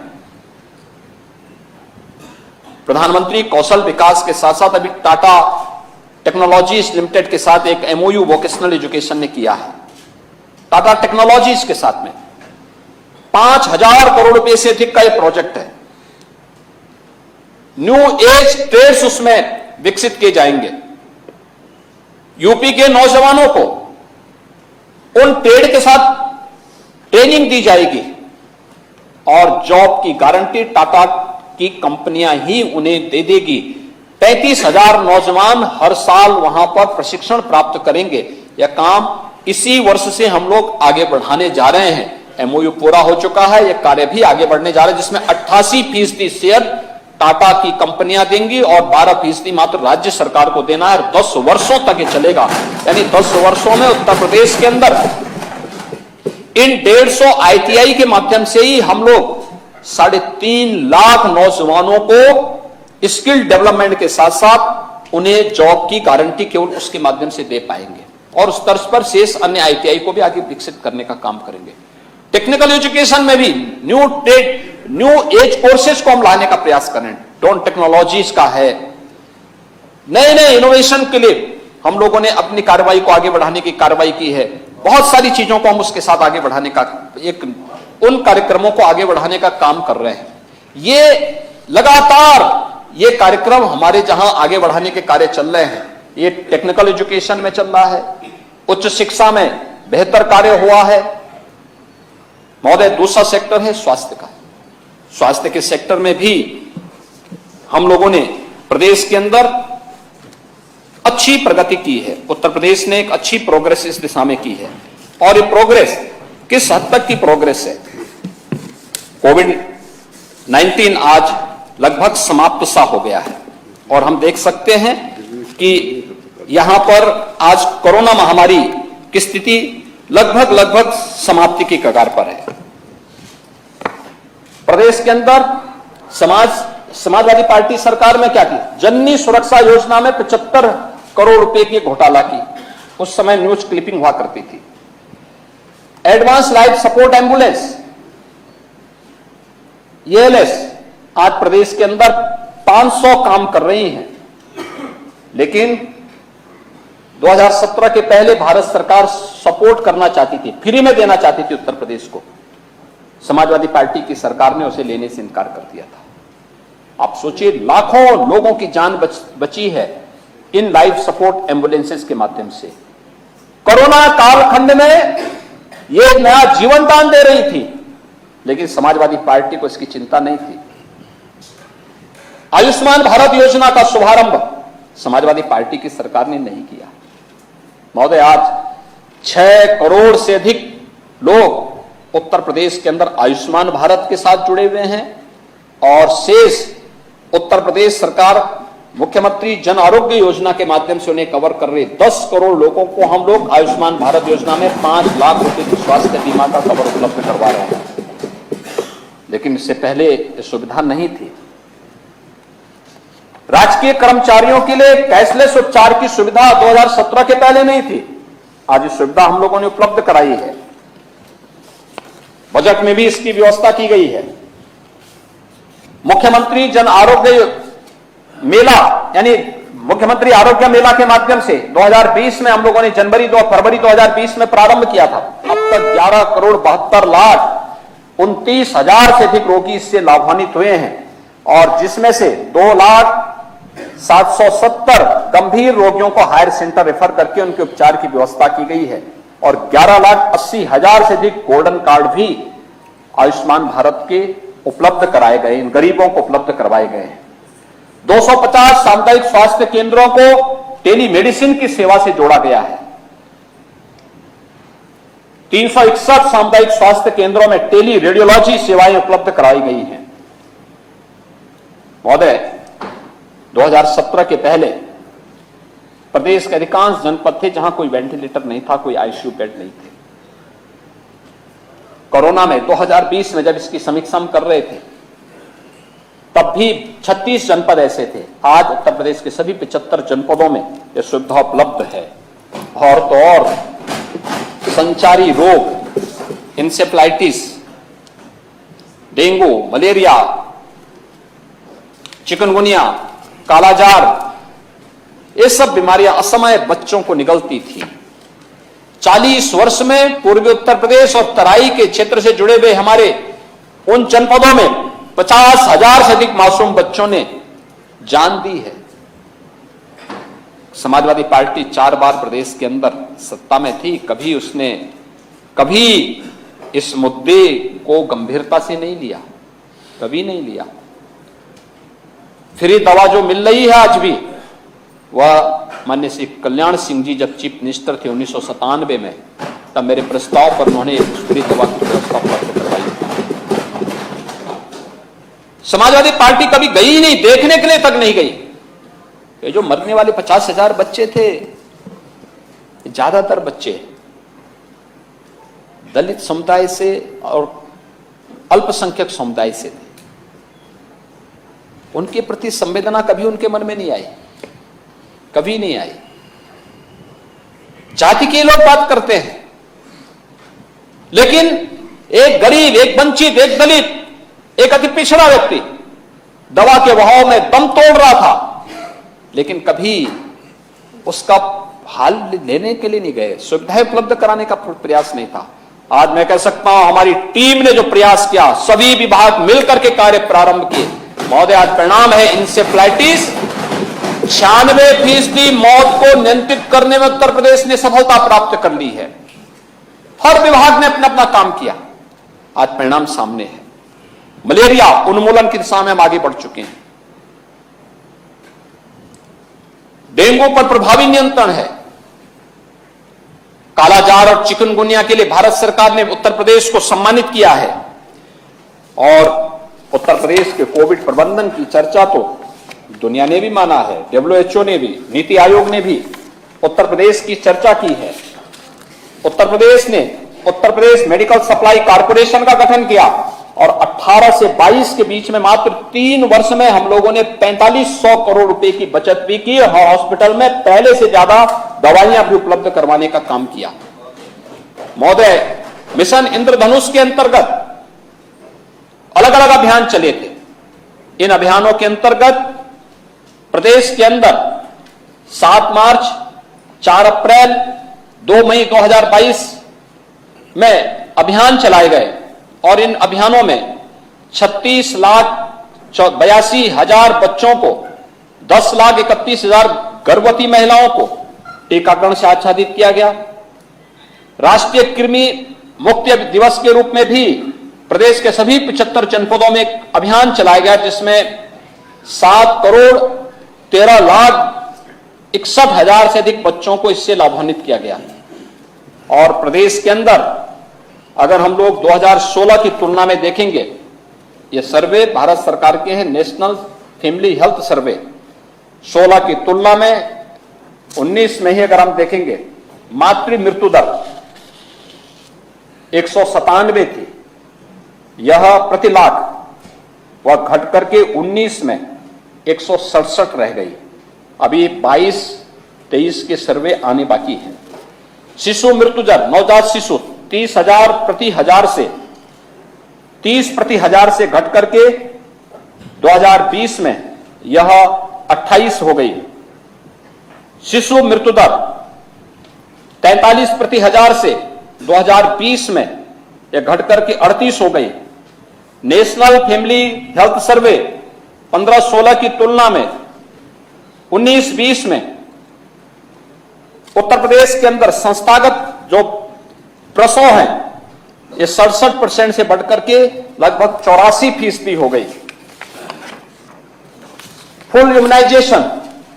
प्रधानमंत्री कौशल विकास के साथ साथ अभी टाटा टेक्नोलॉजीज लिमिटेड के साथ एक एमओयू वोकेशनल एजुकेशन ने किया है। टाटा टेक्नोलॉजीज के साथ में 5000 करोड़ रुपए से अधिक का यह प्रोजेक्ट है। न्यू एज ट्रेड्स उसमें विकसित किए जाएंगे। यूपी के नौजवानों को उन ट्रेड के साथ ट्रेनिंग दी जाएगी और जॉब की गारंटी टाटा की कंपनियां ही उन्हें दे देगी। 35,000 नौजवान हर साल वहां पर प्रशिक्षण प्राप्त करेंगे। यह काम इसी वर्ष से हम लोग आगे बढ़ाने जा रहे हैं। एमओयू पूरा हो चुका है, यह कार्य भी आगे बढ़ने जा रहा है, जिसमें 88% शेयर टाटा की कंपनियां देंगी और 12% मात्र राज्य सरकार को देना है। 10 वर्षों तक ये चलेगा, यानी 10 वर्षों में उत्तर प्रदेश के अंदर इन 150 आईटीआई के माध्यम से ही हम लोग 3.5 लाख नौजवानों को स्किल डेवलपमेंट के साथ साथ उन्हें जॉब की गारंटी केवल उसके माध्यम से दे पाएंगे। और उस तर्ज पर शेष अन्य आईटीआई को भी आगे विकसित करने का काम करेंगे। टेक्निकल एजुकेशन में भी न्यू एज कोर्सेज को हम लाने का प्रयास करें। ड्रोन टेक्नोलॉजीज का है, नए नए इनोवेशन के लिए हम लोगों ने अपनी कार्रवाई को आगे बढ़ाने की कार्रवाई की है। बहुत सारी चीजों को हम उसके साथ आगे बढ़ाने का उन कार्यक्रमों को आगे बढ़ाने का काम कर रहे हैं। ये लगातार ये कार्यक्रम हमारे जहां आगे बढ़ाने के कार्य चल रहे हैं, ये टेक्निकल एजुकेशन में चल रहा है, उच्च शिक्षा में बेहतर कार्य हुआ है। महोदय, दूसरा सेक्टर है स्वास्थ्य का। स्वास्थ्य के सेक्टर में भी हम लोगों ने प्रदेश के अंदर अच्छी प्रगति की है। उत्तर प्रदेश ने एक अच्छी प्रोग्रेस इस दिशा में की है। और ये प्रोग्रेस किस हद तक की प्रोग्रेस है। कोविड-19 आज लगभग समाप्त सा हो गया है और हम देख सकते हैं कि यहां पर आज कोरोना महामारी की स्थिति लगभग समाप्ति की कगार पर है। प्रदेश के अंदर समाजवादी पार्टी सरकार में क्या की, जननी सुरक्षा योजना में 75 करोड़ रुपए की घोटाला की, उस समय न्यूज क्लिपिंग हुआ करती थी। Advance life support ambulance ELS आज प्रदेश के अंदर 500 काम कर रही हैं, लेकिन 2017 के पहले भारत सरकार सपोर्ट करना चाहती थी, फ्री में देना चाहती थी उत्तर प्रदेश को। समाजवादी पार्टी की सरकार ने उसे लेने से इनकार कर दिया था। आप सोचिए, लाखों लोगों की जान बची है इन लाइफ सपोर्ट एम्बुलेंसेस के माध्यम से। कोरोना कालखंड में ये एक नया जीवन दान दे रही थी, लेकिन समाजवादी पार्टी को इसकी चिंता नहीं थी। आयुष्मान भारत योजना का शुभारंभ समाजवादी पार्टी की सरकार ने नहीं किया। महोदय, आज 6 करोड़ से अधिक लोग उत्तर प्रदेश के अंदर आयुष्मान भारत के साथ जुड़े हुए हैं और शेष उत्तर प्रदेश सरकार मुख्यमंत्री जन आरोग्य योजना के माध्यम से उन्हें कवर कर रही। 10 करोड़ लोगों को हम लोग आयुष्मान भारत योजना में 5 लाख रुपए की स्वास्थ्य बीमा का कवर उपलब्ध करवा रहे हैं, लेकिन इससे पहले यह सुविधा नहीं थी। राजकीय कर्मचारियों के लिए कैशलेस उपचार की सुविधा 2017 के पहले नहीं थी, आज इस सुविधा हम लोगों ने उपलब्ध कराई है। बजट में भी इसकी व्यवस्था की गई है। मुख्यमंत्री जन आरोग्य मेला यानी मुख्यमंत्री आरोग्य मेला के माध्यम से 2020 में हम लोगों ने फरवरी 2020 में प्रारंभ किया था। अब तक 11 करोड़ 72 लाख 29 हजार से अधिक रोगी इससे लाभान्वित हुए हैं और जिसमें से 2,770,000 गंभीर रोगियों को हायर सेंटर रेफर करके उनके उपचार की व्यवस्था की गई है और 11,80,000 से अधिक गोल्डन कार्ड भी आयुष्मान भारत के उपलब्ध कराए गए, इन गरीबों को उपलब्ध करवाए गए हैं। 250 सामुदायिक स्वास्थ्य केंद्रों को टेलीमेडिसिन की सेवा से जोड़ा गया है। 361 सामुदायिक स्वास्थ्य केंद्रों में टेली रेडियोलॉजी सेवाएं उपलब्ध कराई गई हैं। महोदय, 2017 के पहले प्रदेश के अधिकांश जनपद थे जहां कोई वेंटिलेटर नहीं था, कोई आईसीयू बेड नहीं थे। कोरोना में 2020 में जब इसकी समीक्षा हम कर रहे थे तब भी 36 जनपद ऐसे थे। आज उत्तर प्रदेश के सभी 75 जनपदों में यह सुविधा उपलब्ध है। और तो और संचारी रोग, इंसेफ्लाइटिस, डेंगू, मलेरिया, चिकनगुनिया, कालाजार, ये सब बीमारियां असमय बच्चों को निगलती थी। 40 वर्ष में पूर्वी उत्तर प्रदेश और तराई के क्षेत्र से जुड़े हुए हमारे उन जनपदों में 50,000 से अधिक मासूम बच्चों ने जान दी है। समाजवादी पार्टी 4 बार प्रदेश के अंदर सत्ता में थी, कभी इस मुद्दे को गंभीरता से नहीं लिया, कभी नहीं लिया। फ्री दवा जो मिल रही है आज भी, वह माननीय श्री कल्याण सिंह जी जब चीफ मिनिस्टर थे 1997 में, तब मेरे प्रस्ताव पर उन्होंने फ्री दवा की व्यवस्था उपलब्ध करवाई। समाजवादी पार्टी कभी गई नहीं, देखने के लिए तक नहीं गई। ये जो मरने वाले 50,000 बच्चे थे, ज्यादातर बच्चे दलित समुदाय से और अल्पसंख्यक समुदाय से थे। उनके प्रति संवेदना कभी उनके मन में नहीं आई, कभी नहीं आई। जाति के लोग बात करते हैं, लेकिन एक गरीब, एक वंचित, एक दलित, एक अति पिछड़ा व्यक्ति दवा के बहाव में दम तोड़ रहा था, लेकिन कभी उसका हाल लेने के लिए नहीं गए, सुविधाएं उपलब्ध कराने का प्रयास नहीं था। आज मैं कह सकता हूं हमारी टीम ने जो प्रयास किया, सभी विभाग मिलकर के कार्य प्रारंभ किए। महोदय, आज परिणाम है इंसेफ्लाइटिस 96% मौत को नियंत्रित करने में उत्तर प्रदेश ने सफलता प्राप्त कर ली है। हर विभाग ने अपना अपना काम किया, आज परिणाम सामने है। मलेरिया उन्मूलन की दिशा में हम आगे बढ़ चुके हैं। डेंगू पर प्रभावी नियंत्रण है। कालाजार और चिकनगुनिया के लिए भारत सरकार ने उत्तर प्रदेश को सम्मानित किया है। और उत्तर प्रदेश के कोविड प्रबंधन की चर्चा तो दुनिया ने भी माना है, WHO ने भी, नीति आयोग ने भी उत्तर प्रदेश की चर्चा की है। उत्तर प्रदेश ने Uttar Pradesh medical supply corporation का गठन किया और 18 से 22 के बीच में मात्र 3 वर्ष में हम लोगों ने 4500 करोड़ रुपए की बचत भी की और हॉस्पिटल में पहले से ज्यादा दवाइयां भी उपलब्ध करवाने का काम किया। महोदय, मिशन इंद्रधनुष के अंतर्गत अलग अलग अभियान चले थे। इन अभियानों के अंतर्गत प्रदेश के अंदर 7 मार्च, 4 अप्रैल, 2 मई 2022 में अभियान चलाए गए और इन अभियानों में 36,82,000 बच्चों को, 10,31,000 गर्भवती महिलाओं को टीकाकरण से आच्छादित किया गया। राष्ट्रीय कृमि मुक्ति दिवस के रूप में भी प्रदेश के सभी 75 जनपदों में एक अभियान चलाया गया, जिसमें 7,13,61,000 से अधिक बच्चों को इससे लाभान्वित किया गया। और प्रदेश के अंदर अगर हम लोग 2016 की तुलना में देखेंगे, ये सर्वे भारत सरकार के हैं, नेशनल फैमिली हेल्थ सर्वे, 16 की तुलना में 19 में ही अगर हम देखेंगे, मातृ मृत्यु दर 197 थी, यह प्रति लाख, वह घट करके 19 में 167 रह गई। अभी 22-23 के सर्वे आने बाकी है। शिशु मृत्यु दर, नवजात शिशु 30,000 प्रति हजार से 30 प्रति हजार से घट करके 2020 में यह 28 हो गई। शिशु मृत्यु दर 43 प्रति हजार से 2020 में यह घट करके 38 हो गई। नेशनल फैमिली हेल्थ सर्वे 15-16 की तुलना में 19-20 में उत्तर प्रदेश के अंदर संस्थागत जो प्रसव है, ये 67% से बढ़कर के लगभग 84% हो गई। फुल इम्यूनाइजेशन,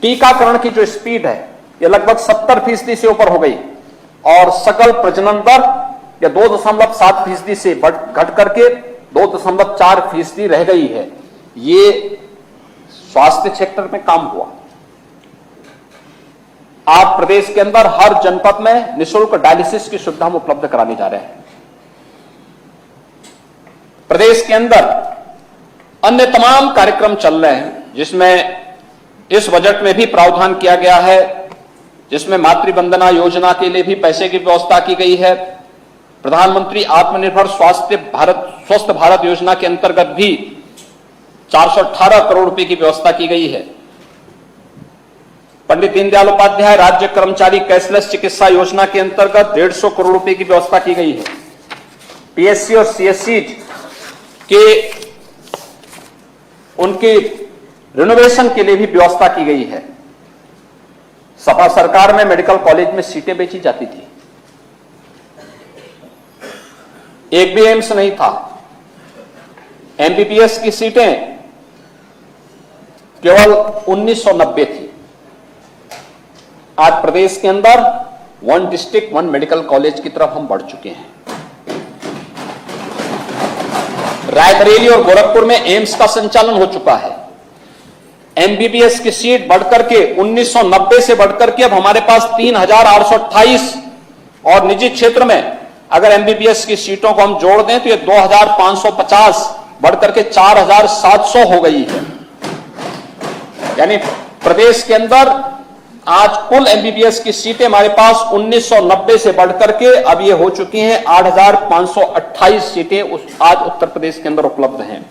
टीकाकरण की जो स्पीड है, ये लगभग 70% से ऊपर हो गई और सकल प्रजनन दर या 2.7% से घट करके 2.4% रह गई है। ये स्वास्थ्य क्षेत्र में काम हुआ। आप प्रदेश के अंदर हर जनपद में निःशुल्क डायलिसिस की सुविधा हम उपलब्ध कराने जा रहे हैं। प्रदेश के अंदर अन्य तमाम कार्यक्रम चल रहे हैं, जिसमें इस बजट में भी प्रावधान किया गया है, जिसमें मातृ वंदना योजना के लिए भी पैसे की व्यवस्था की गई है। प्रधानमंत्री आत्मनिर्भर स्वस्थ भारत योजना के अंतर्गत भी 418 करोड़ रुपए की व्यवस्था की गई है। पंडित दीनदयाल उपाध्याय राज्य कर्मचारी कैशलेस चिकित्सा योजना के अंतर्गत 150 करोड़ रुपए की व्यवस्था की गई है। पीएससी और सीएससी के उनके रिनोवेशन के लिए भी व्यवस्था की गई है। सपा सरकार में मेडिकल कॉलेज में सीटें बेची जाती थी, एक भी एम्स नहीं था। एमबीबीएस की सीटें केवल 1990 थी। आज प्रदेश के अंदर 1 डिस्ट्रिक्ट 1 मेडिकल कॉलेज की तरफ हम बढ़ चुके हैं। रायबरेली और गोरखपुर में एम्स का संचालन हो चुका है। एमबीबीएस की सीट बढ़कर के 1990 से बढ़कर के अब हमारे पास 3,828 और निजी क्षेत्र में अगर एमबीबीएस की सीटों को हम जोड़ दें तो ये 2,550 बढ़कर के 4,700 हो गई है। यानी प्रदेश के अंदर आज कुल एमबीबीएस की सीटें हमारे पास 1990 से बढ़कर के अब ये हो चुकी हैं 8,528 सीटें आज उत्तर प्रदेश के अंदर उपलब्ध हैं।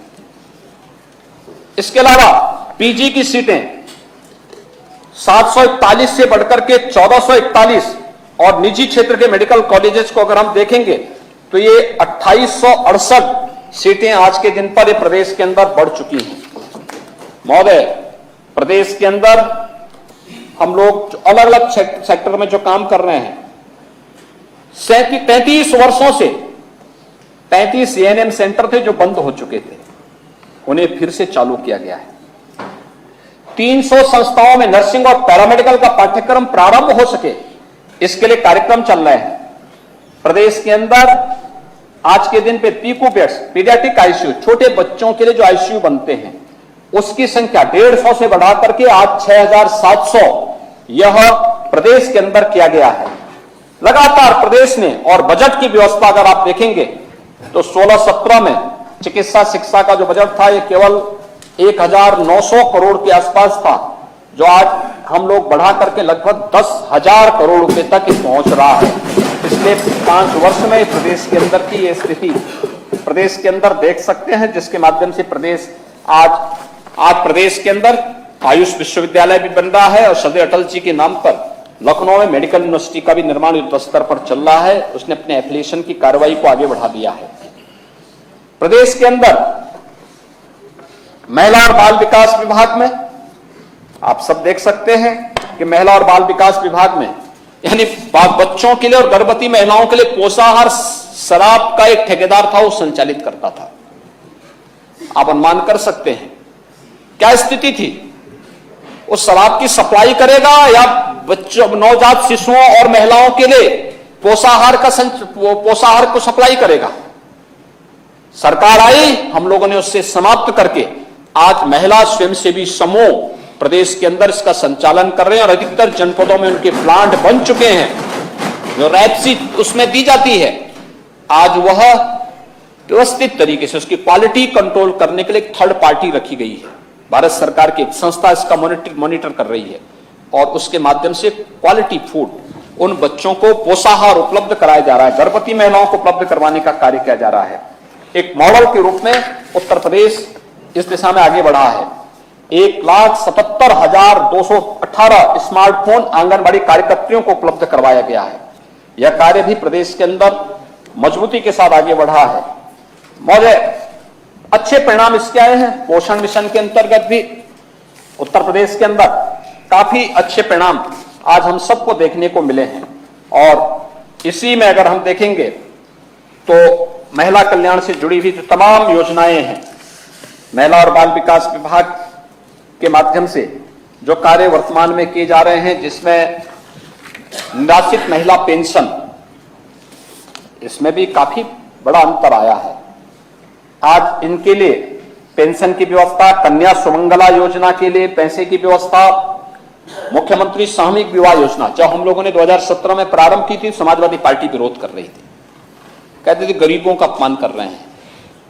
इसके अलावा पीजी की सीटें 741 से बढ़कर के 1441 और निजी क्षेत्र के मेडिकल कॉलेजेस को अगर हम देखेंगे तो ये 2868 सीटें आज के दिन पर प्रदेश के अंदर बढ़ चुकी हैं। महोदय, प्रदेश के अंदर हम लोग अलग अलग सेक्टर में जो काम कर रहे हैं, 33 वर्षों से 35 एएनएम सेंटर थे जो बंद हो चुके थे, उन्हें फिर से चालू किया गया है। 300 संस्थाओं में नर्सिंग और पैरामेडिकल का पाठ्यक्रम प्रारंभ हो सके, इसके लिए कार्यक्रम चल रहे हैं। प्रदेश के अंदर आज के दिन पे पीकू बेड्स, पीडियाट्रिक आईसीयू, छोटे बच्चों के लिए जो आईसीयू बनते हैं उसकी संख्या 150 से बढ़ा करके आज 6700 यह प्रदेश के अंदर किया गया है। लगातार प्रदेश ने, और बजट की व्यवस्था अगर आप देखेंगे तो 16-17 में चिकित्सा शिक्षा का जो बजट था यह केवल 1900 करोड़ के आसपास था, जो आज हम लोग बढ़ा करके लगभग 10,000 करोड़ रुपए तक पहुंच रहा है। पिछले 5 वर्ष में प्रदेश के अंदर की यह स्थिति प्रदेश के अंदर देख सकते हैं, जिसके माध्यम से प्रदेश आज प्रदेश के अंदर आयुष विश्वविद्यालय भी बन रहा है और सदैव अटल जी के नाम पर लखनऊ में मेडिकल यूनिवर्सिटी का भी निर्माण युद्ध स्तर पर चल रहा है। उसने अपने एफिलिएशन की कार्रवाई को आगे बढ़ा दिया है। प्रदेश के अंदर महिला और बाल विकास विभाग में आप सब देख सकते हैं कि महिला और बाल विकास विभाग में यानी बच्चों के लिए और गर्भवती महिलाओं के लिए पोषाहार शराब का एक ठेकेदार था, वो संचालित करता था। आप अनुमान कर सकते हैं क्या स्थिति थी। वो शराब की सप्लाई करेगा या बच्चों, नवजात शिशुओं और महिलाओं के लिए पोषाहार को सप्लाई करेगा। सरकार आई, हम लोगों ने उससे समाप्त करके आज महिला स्वयंसेवी समूह प्रदेश के अंदर इसका संचालन कर रहे हैं और अधिकतर जनपदों में उनके प्लांट बन चुके हैं। जो रैप्सी उसमें दी जाती है, आज वह व्यवस्थित तरीके से उसकी क्वालिटी कंट्रोल करने के लिए एक थर्ड पार्टी रखी गई है। भारत सरकार की एक संस्था इसका मॉनिटर कर रही है और उसके माध्यम से क्वालिटी फूड उन बच्चों को पोषाहार उपलब्ध कराया जा रहा है, गर्भवती महिलाओं को उपलब्ध करवाने का कार्य किया जा रहा है। एक मॉडल के रूप में उत्तर प्रदेश इस दिशा में आगे बढ़ा है। 1,77,218 स्मार्टफोन आंगनबाड़ी कार्यकर्तियों को उपलब्ध करवाया गया है। यह कार्य भी प्रदेश के अंदर मजबूती के साथ आगे बढ़ा है। मौजे अच्छे परिणाम इसके आए हैं। पोषण मिशन के अंतर्गत भी उत्तर प्रदेश के अंदर काफी अच्छे परिणाम आज हम सबको देखने को मिले हैं। और इसी में अगर हम देखेंगे तो महिला कल्याण से जुड़ी हुई जो तमाम योजनाएं हैं, महिला और बाल विकास विभाग के माध्यम से जो कार्य वर्तमान में किए जा रहे हैं, जिसमें निराश्रित महिला पेंशन, इसमें भी काफी बड़ा अंतर आया है। आज इनके लिए पेंशन की व्यवस्था, कन्या सुमंगला योजना के लिए पैसे की व्यवस्था, मुख्यमंत्री सामूहिक विवाह योजना जब हम लोगों ने 2017 में प्रारंभ की थी, समाजवादी पार्टी विरोध कर रही थी, कहते थे गरीबों का अपमान कर रहे हैं।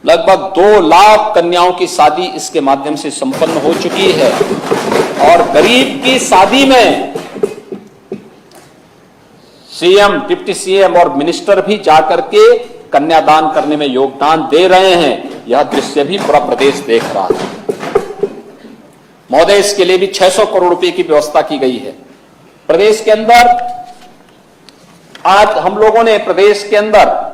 लगभग 2 लाख कन्याओं की शादी इसके माध्यम से संपन्न हो चुकी है और गरीब की शादी में सीएम, डिप्टी सीएम और मिनिस्टर भी जाकर के कन्यादान करने में योगदान दे रहे हैं। यह दृश्य भी पूरा प्रदेश देख रहा है। महोदय, इसके लिए भी 600 करोड़ रुपए की व्यवस्था की गई है। प्रदेश के अंदर आज हम लोगों ने प्रदेश के अंदर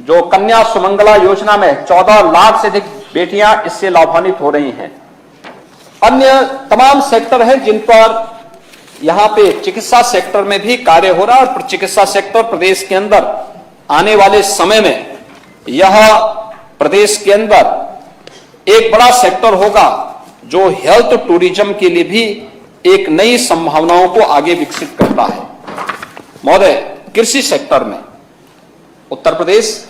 जो कन्या सुमंगला योजना में 14 लाख से अधिक बेटियां इससे लाभान्वित हो रही हैं। अन्य तमाम सेक्टर हैं जिन पर यहां पे चिकित्सा सेक्टर में भी कार्य हो रहा है और चिकित्सा सेक्टर प्रदेश के अंदर आने वाले समय में यह प्रदेश के अंदर एक बड़ा सेक्टर होगा जो हेल्थ टूरिज्म के लिए भी एक नई संभावनाओं को आगे विकसित करता है। महोदय, कृषि सेक्टर में उत्तर प्रदेश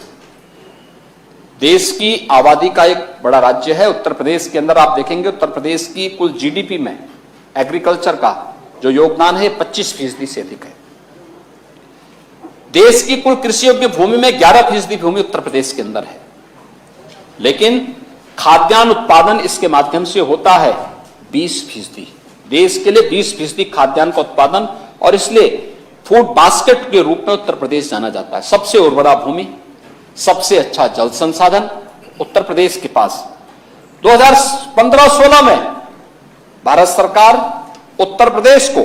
देश की आबादी का एक बड़ा राज्य है। उत्तर प्रदेश के अंदर आप देखेंगे उत्तर प्रदेश की कुल जीडीपी में एग्रीकल्चर का जो योगदान है 25% से अधिक है। देश की कुल कृषि योग्य भूमि में 11% भूमि उत्तर प्रदेश के अंदर है, लेकिन खाद्यान्न उत्पादन इसके माध्यम से होता है 20%। देश के लिए 20% खाद्यान्न का उत्पादन, और इसलिए फूड बास्केट के रूप में उत्तर प्रदेश जाना जाता है। सबसे उर्वरा भूमि, सबसे अच्छा जल संसाधन उत्तर प्रदेश के पास। 2015-16 में भारत सरकार उत्तर प्रदेश को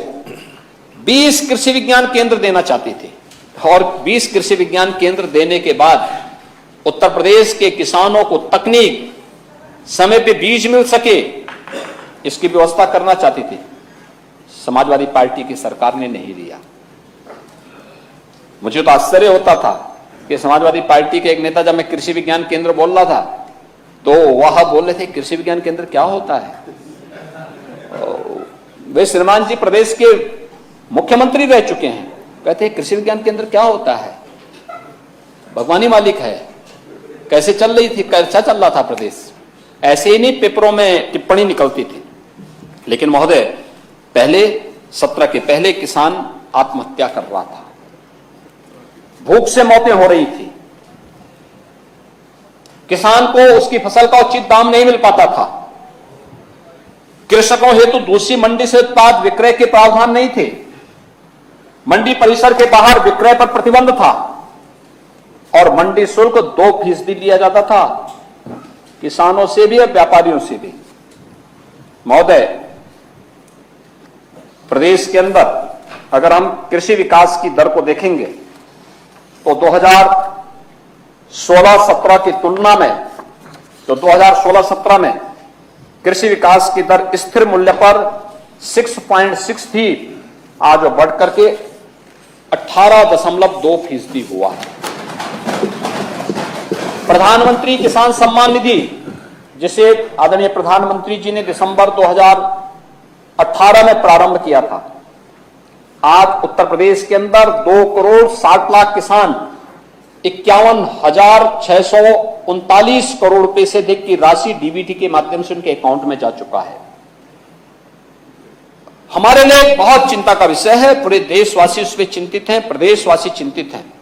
20 कृषि विज्ञान केंद्र देना चाहती थी और 20 कृषि विज्ञान केंद्र देने के बाद उत्तर प्रदेश के किसानों को तकनीक, समय पे बीज मिल सके, इसकी व्यवस्था करना चाहती थी। समाजवादी पार्टी की सरकार ने नहीं दिया। मुझे तो आश्चर्य होता था कि समाजवादी पार्टी के एक नेता, जब मैं कृषि विज्ञान केंद्र बोल रहा था तो वह बोल रहे थे कृषि विज्ञान केंद्र क्या होता है। वे श्रीमान जी प्रदेश के मुख्यमंत्री रह चुके हैं, कहते हैं कृषि विज्ञान केंद्र क्या होता है। भगवानी मालिक है। कैसे चल रही थी, कैसा चल रहा था प्रदेश, ऐसे ही नहीं पेपरों में टिप्पणी निकलती थी। लेकिन महोदय, पहले सत्र के पहले किसान आत्महत्या कर रहा था, भूख से मौतें हो रही थी, किसान को उसकी फसल का उचित दाम नहीं मिल पाता था, कृषकों हेतु दूसरी मंडी से उत्पाद विक्रय के प्रावधान नहीं थे, मंडी परिसर के बाहर विक्रय पर प्रतिबंध था और मंडी शुल्क 2% लिया जाता था, किसानों से भी और व्यापारियों से भी। महोदय, प्रदेश के अंदर अगर हम कृषि विकास की दर को देखेंगे तो 2016-17 की तुलना में, तो 2016-17 में कृषि विकास की दर स्थिर मूल्य पर 6.6 थी, आज बढ़ करके 18.2% हुआ है। प्रधानमंत्री किसान सम्मान निधि, जिसे आदरणीय प्रधानमंत्री जी ने दिसंबर 2018 में प्रारंभ किया था, आज उत्तर प्रदेश के अंदर 2,60,00,000 किसान 51,639 करोड़ रुपए से अधिक की राशि डीबीटी के माध्यम से उनके अकाउंट में जा चुका है। हमारे लिए बहुत चिंता का विषय है, पूरे देशवासी उस पर चिंतित हैं, प्रदेशवासी चिंतित हैं।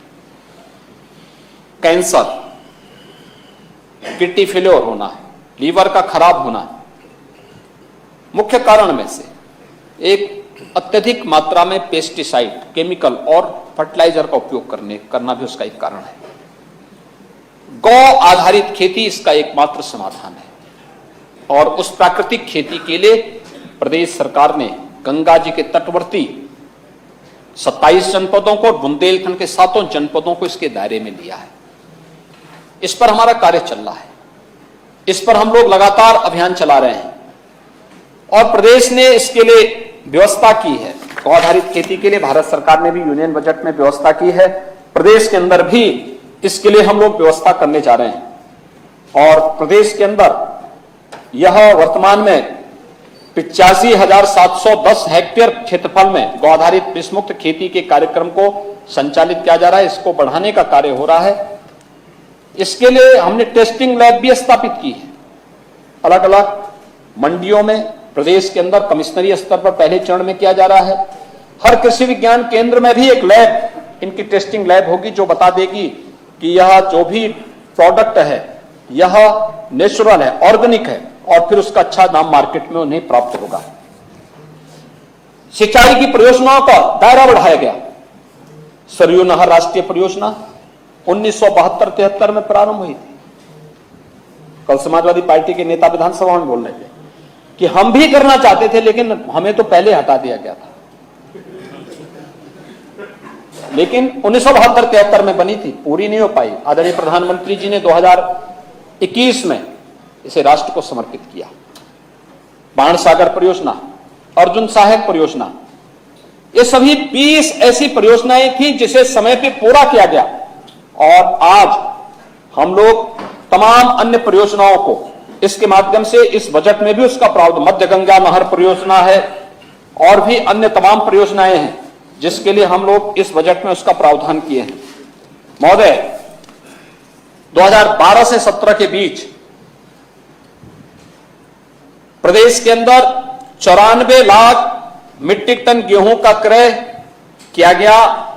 कैंसर, किडनी फेलियर होना, लीवर का खराब होना, मुख्य कारण में से एक अत्यधिक मात्रा में पेस्टिसाइड, केमिकल और फर्टिलाइजर का उपयोग करना भी उसका एक कारण है। गौ आधारित खेती इसका एकमात्र समाधान है और उस प्राकृतिक खेती के लिए प्रदेश सरकार ने गंगा जी के तटवर्ती 27 जनपदों को, बुंदेलखंड के 7 जनपदों को इसके दायरे में लिया है। इस पर हमारा कार्य चल रहा है, इस पर हम लोग लगातार अभियान चला रहे हैं और प्रदेश ने इसके लिए व्यवस्था की है। गौ आधारित खेती के लिए भारत सरकार ने भी यूनियन बजट में व्यवस्था की है, प्रदेश के अंदर भी इसके लिए हम लोग व्यवस्था करने जा रहे हैं और प्रदेश के अंदर यह वर्तमान में 85,710 हेक्टेयर क्षेत्रफल में गौ आधारित विषमुक्त खेती के कार्यक्रम को संचालित किया जा रहा है। इसको बढ़ाने का कार्य हो रहा है। इसके लिए हमने टेस्टिंग लैब भी स्थापित की है अलग अलग मंडियों में, प्रदेश के अंदर कमिश्नरी स्तर पर पहले चरण में किया जा रहा है। हर कृषि विज्ञान केंद्र में भी एक लैब, इनकी टेस्टिंग लैब होगी जो बता देगी कि यह जो भी प्रोडक्ट है यह नेचुरल है, ऑर्गेनिक है और फिर उसका अच्छा दाम मार्केट में उन्हें प्राप्त होगा। सिंचाई की परियोजनाओं का दायरा बढ़ाया गया। सरयू नहर राष्ट्रीय परियोजना 1972-73 में प्रारंभ हुई थी। कल समाजवादी पार्टी के नेता विधानसभा में बोल रहे थे कि हम भी करना चाहते थे लेकिन हमें तो पहले हटा दिया गया था, लेकिन 1972-73 में बनी थी, पूरी नहीं हो पाई। आदरणीय प्रधानमंत्री जी ने 2021 में इसे राष्ट्र को समर्पित किया। बाण सागर परियोजना, अर्जुन सहायक परियोजना, ये सभी 20 ऐसी परियोजनाएं थी जिसे समय पे पूरा किया गया और आज हम लोग तमाम अन्य परियोजनाओं को इसके माध्यम से इस बजट में भी उसका प्रावधान, मध्य गंगा नहर परियोजना है और भी अन्य तमाम परियोजनाएं हैं जिसके लिए हम लोग इस बजट में उसका प्रावधान किए हैं। महोदय, 2012 से 17 के बीच प्रदेश के अंदर 94 लाख मीट्रिक टन गेहूं का क्रय किया गया।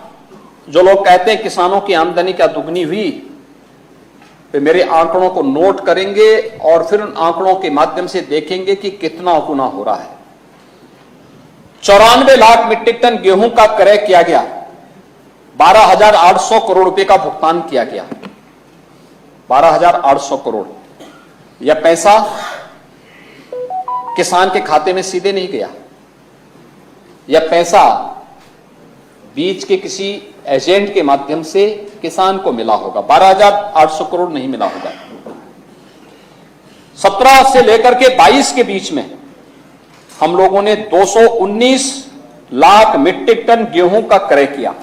जो लोग कहते हैं किसानों की आमदनी क्या दुगनी हुई, वे मेरे आंकड़ों को नोट करेंगे और फिर उन आंकड़ों के माध्यम से देखेंगे कि कितना गुना हो रहा है। 94 लाख मीट्रिक टन गेहूं का क्रय किया गया, 12,800 करोड़ रुपए का भुगतान किया गया। 12,800 करोड़, यह पैसा किसान के खाते में सीधे नहीं गया, यह पैसा बीच के किसी एजेंट के माध्यम से किसान को मिला होगा। 12,800 करोड़ नहीं मिला होगा। 17 से लेकर के 22 के बीच में हम लोगों ने 219 लाख मीट्रिक टन गेहूं का क्रय किया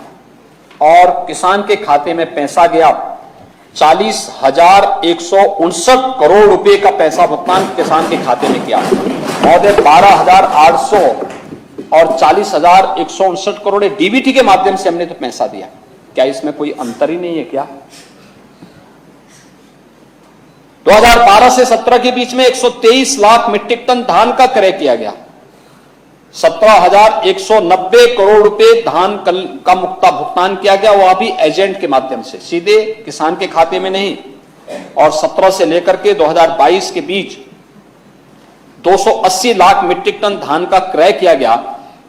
और किसान के खाते में पैसा गया 40,159 करोड़ रुपए का पैसा भुगतान किसान के खाते में किया। महोदय, 12,800 और 40,159 करोड़ डीबीटी के माध्यम से हमने तो पैसा दिया। क्या इसमें कोई अंतर ही नहीं है क्या? 2012 से 17 के बीच में 123 लाख मीट्रिक टन धान का क्रय किया गया। 17,190 करोड़ रुपए धान का मुक्ता भुगतान किया गया, वह भी एजेंट के माध्यम से, सीधे किसान के खाते में नहीं। और 17 से लेकर के 2022 के बीच 280 लाख मीट्रिक टन धान का क्रय किया गया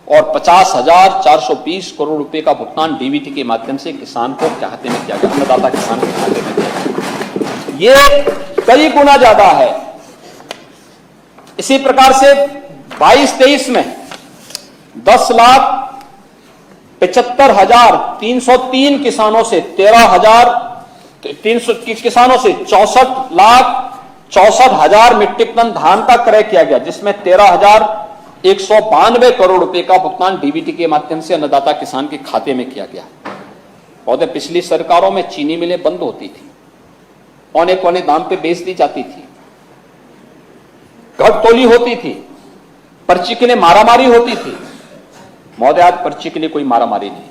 और 50,420 करोड़ रुपए का भुगतान डीबीटी के माध्यम से किसान को खाते में किया गया, अन्नदाता किसान के खाते में किया गया। ये कई गुना ज्यादा है। इसी प्रकार से 22-23 में 10,75,303 किसानों से 13,300 किसानों से 64,64,000 मीट्रिक टन धान का क्रय किया गया, जिसमें 13,192 करोड़ रुपए का भुगतान डीबीटी के माध्यम से अन्नदाता किसान के खाते में किया गया। और पिछली सरकारों में चीनी मिलें बंद होती थी, औने पौने दाम पे बेच दी जाती थी, घटतोली होती थी, पर्ची के लिए मारामारी होती थी। महोदय, आज पर्ची के लिए कोई मारामारी नहीं,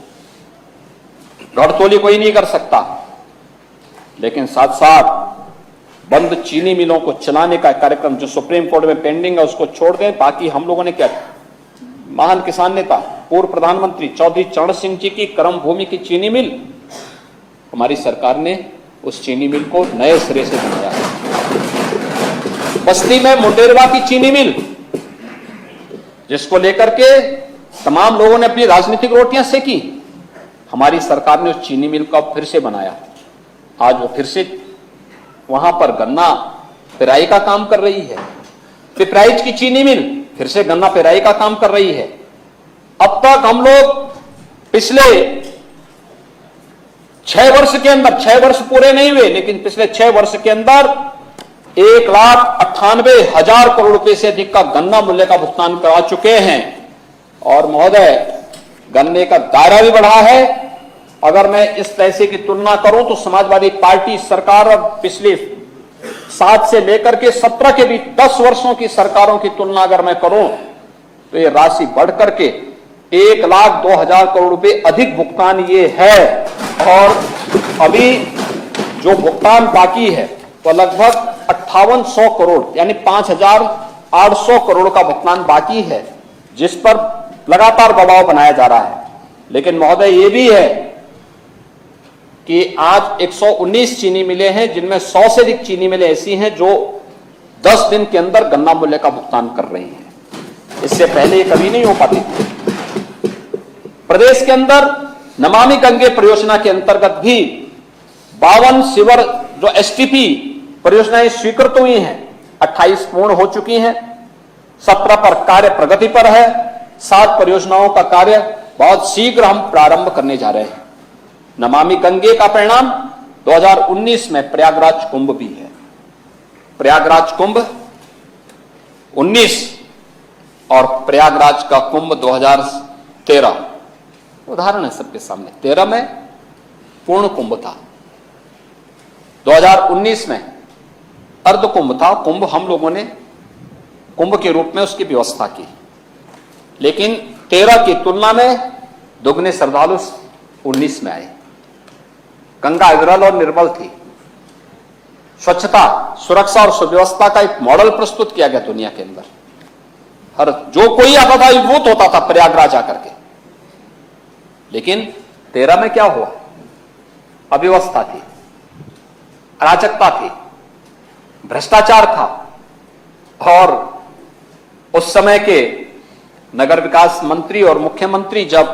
घटतोली कोई नहीं कर सकता, लेकिन साथ साथ बंद चीनी मिलों को चलाने का कार्यक्रम जो सुप्रीम कोर्ट में पेंडिंग है उसको छोड़ दें। बाकी हम लोगों ने क्या, महान किसान नेता पूर्व प्रधानमंत्री चौधरी चरण सिंह जी की कर्म भूमि की चीनी मिल, हमारी सरकार ने उस चीनी मिल को नए सिरे से बनाया। बस्ती में मुंडेरवा की चीनी मिल, जिसको लेकर के तमाम लोगों ने अपनी राजनीतिक रोटियां सेकी, हमारी सरकार ने उस चीनी मिल को फिर से बनाया। आज वो फिर से वहां पर गन्ना पेराई का काम कर रही है। पिपराइच की चीनी मिल फिर से गन्ना पेराई का काम कर रही है। अब तक हम लोग पिछले 6 वर्ष के अंदर, 6 वर्ष पूरे नहीं हुए, लेकिन पिछले 6 वर्ष के अंदर 1,98,000 करोड़ रुपए से अधिक का गन्ना मूल्य का भुगतान करा चुके हैं। और महोदय, गन्ने का दायरा भी बढ़ा है। अगर मैं इस पैसे की तुलना करूं तो समाजवादी पार्टी सरकार और पिछले 7 से लेकर के 17 के बीच 10 वर्षों की सरकारों की तुलना अगर मैं करूं तो ये राशि बढ़कर के 1,02,000 करोड़ रुपए अधिक भुगतान ये है। और अभी जो भुगतान बाकी है वो लगभग 5800 करोड़ यानी 5,800 करोड़ का भुगतान बाकी है, जिस पर लगातार दबाव बनाया जा रहा है। लेकिन महोदय, ये भी है कि आज 119 चीनी मिलें हैं, जिनमें 100 से अधिक चीनी मिलें ऐसी हैं जो 10 दिन के अंदर गन्ना मूल्य का भुगतान कर रही हैं। इससे पहले ये कभी नहीं हो पाती थी। प्रदेश के अंदर नमामि गंगे परियोजना के अंतर्गत भी 52 सीवर जो एसटीपी परियोजनाएं स्वीकृत हुई हैं, 28 पूर्ण हो चुकी हैं, 17 पर कार्य प्रगति पर है, 7 परियोजनाओं का कार्य बहुत शीघ्र हम प्रारंभ करने जा रहे हैं। नमामि गंगे का परिणाम 2019 में प्रयागराज कुंभ भी है। प्रयागराज कुंभ 19 और प्रयागराज का कुंभ 2013 उदाहरण है सबके सामने। 13 में पूर्ण कुंभ था, 2019 में अर्ध कुंभ था। कुंभ हम लोगों ने कुंभ के रूप में उसकी व्यवस्था की, लेकिन 13 की तुलना में दुगने श्रद्धालु 19 में आए। गंगा विरल और निर्मल थी। स्वच्छता, सुरक्षा और सुव्यवस्था का एक मॉडल प्रस्तुत किया गया दुनिया के अंदर। हर जो कोई आता था विभूत होता था प्रयागराज आकर के। लेकिन 13 में क्या हुआ? अव्यवस्था थी, अराजकता थी, भ्रष्टाचार था। और उस समय के नगर विकास मंत्री और मुख्यमंत्री जब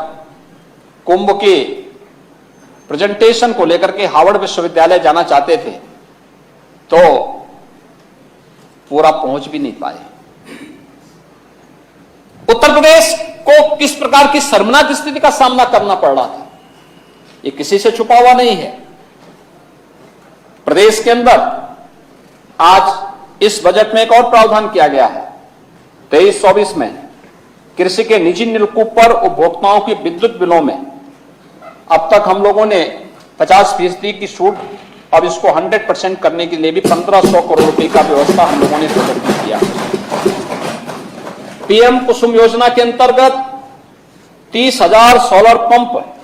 कुंभ के प्रेजेंटेशन को लेकर के हार्वर्ड विश्वविद्यालय जाना चाहते थे तो पूरा पहुंच भी नहीं पाए। उत्तर प्रदेश को किस प्रकार की शर्मनाक स्थिति का सामना करना पड़ रहा था, ये किसी से छुपा हुआ नहीं है। प्रदेश के अंदर आज इस बजट में एक और प्रावधान किया गया है। 23-24 में कृषि के निजी नलकूप पर उपभोक्ताओं की विद्युत बिलों में अब तक हम लोगों ने 50% की छूट, अब इसको 100% करने के लिए भी 1500 करोड़ रुपए का व्यवस्था हम लोगों ने बजट में किया। पीएम कुसुम योजना के अंतर्गत 30,000 सोलर पंप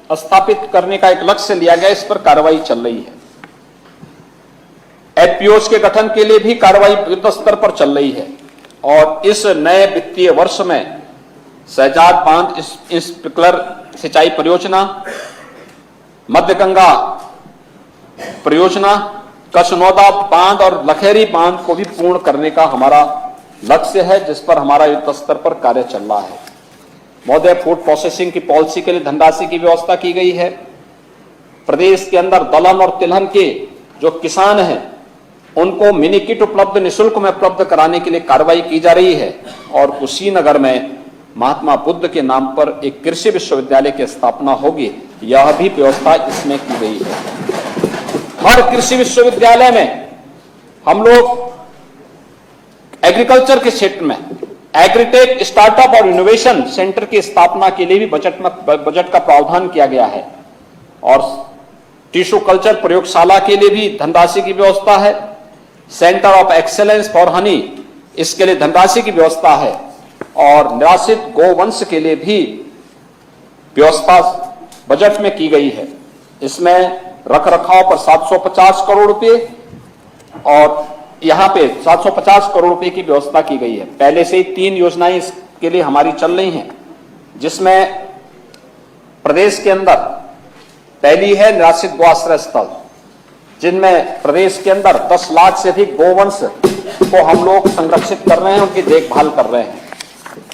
स्थापित करने का एक लक्ष्य लिया गया, इस पर कार्रवाई चल रही है। एफपीओज के गठन के लिए भी कार्रवाई युद्ध स्तर पर चल रही है और इस नए वित्तीय वर्ष में शहजाद बांध स्प्रिंकलर सिंचाई परियोजना, मध्य गंगा परियोजना, कशनौदा बांध और लखेरी बांध को भी पूर्ण करने का हमारा लक्ष्य है, जिस पर हमारा युद्ध स्तर पर कार्य चल रहा है। महोदय, फूड प्रोसेसिंग की पॉलिसी के लिए धनराशि की व्यवस्था की गई है। प्रदेश के अंदर दलहन और तिलहन के जो किसान हैं उनको मिनी किट उपलब्ध निःशुल्क में उपलब्ध कराने के लिए कार्रवाई की जा रही है और कुशीनगर में महात्मा बुद्ध के नाम पर एक कृषि विश्वविद्यालय की स्थापना होगी, यह भी व्यवस्था इसमें की गई है। हर कृषि विश्वविद्यालय में हम लोग एग्रीकल्चर के क्षेत्र में एग्रीटेक स्टार्टअप और इनोवेशन सेंटर की स्थापना के लिए भी बजट का प्रावधान किया गया है और टिश्यू कल्चर प्रयोगशाला के लिए भी धनराशि की व्यवस्था है। Centre of excellence for Honey, इसके लिए धनराशि की व्यवस्था है और निराश्रित गोवंश के लिए भी व्यवस्था बजट में की गई है। इसमें रखरखाव पर 750 करोड़ रुपए और यहां पे 750 करोड़ रुपए की व्यवस्था की गई है। पहले से ही 3 योजनाएं इसके लिए हमारी चल रही हैं, जिसमें प्रदेश के अंदर पहली है निराश्रित गौआश्रय स्थल, जिनमें प्रदेश के अंदर 10 लाख से अधिक गोवंश को हम लोग संरक्षित कर रहे हैं, उनकी देखभाल कर रहे हैं।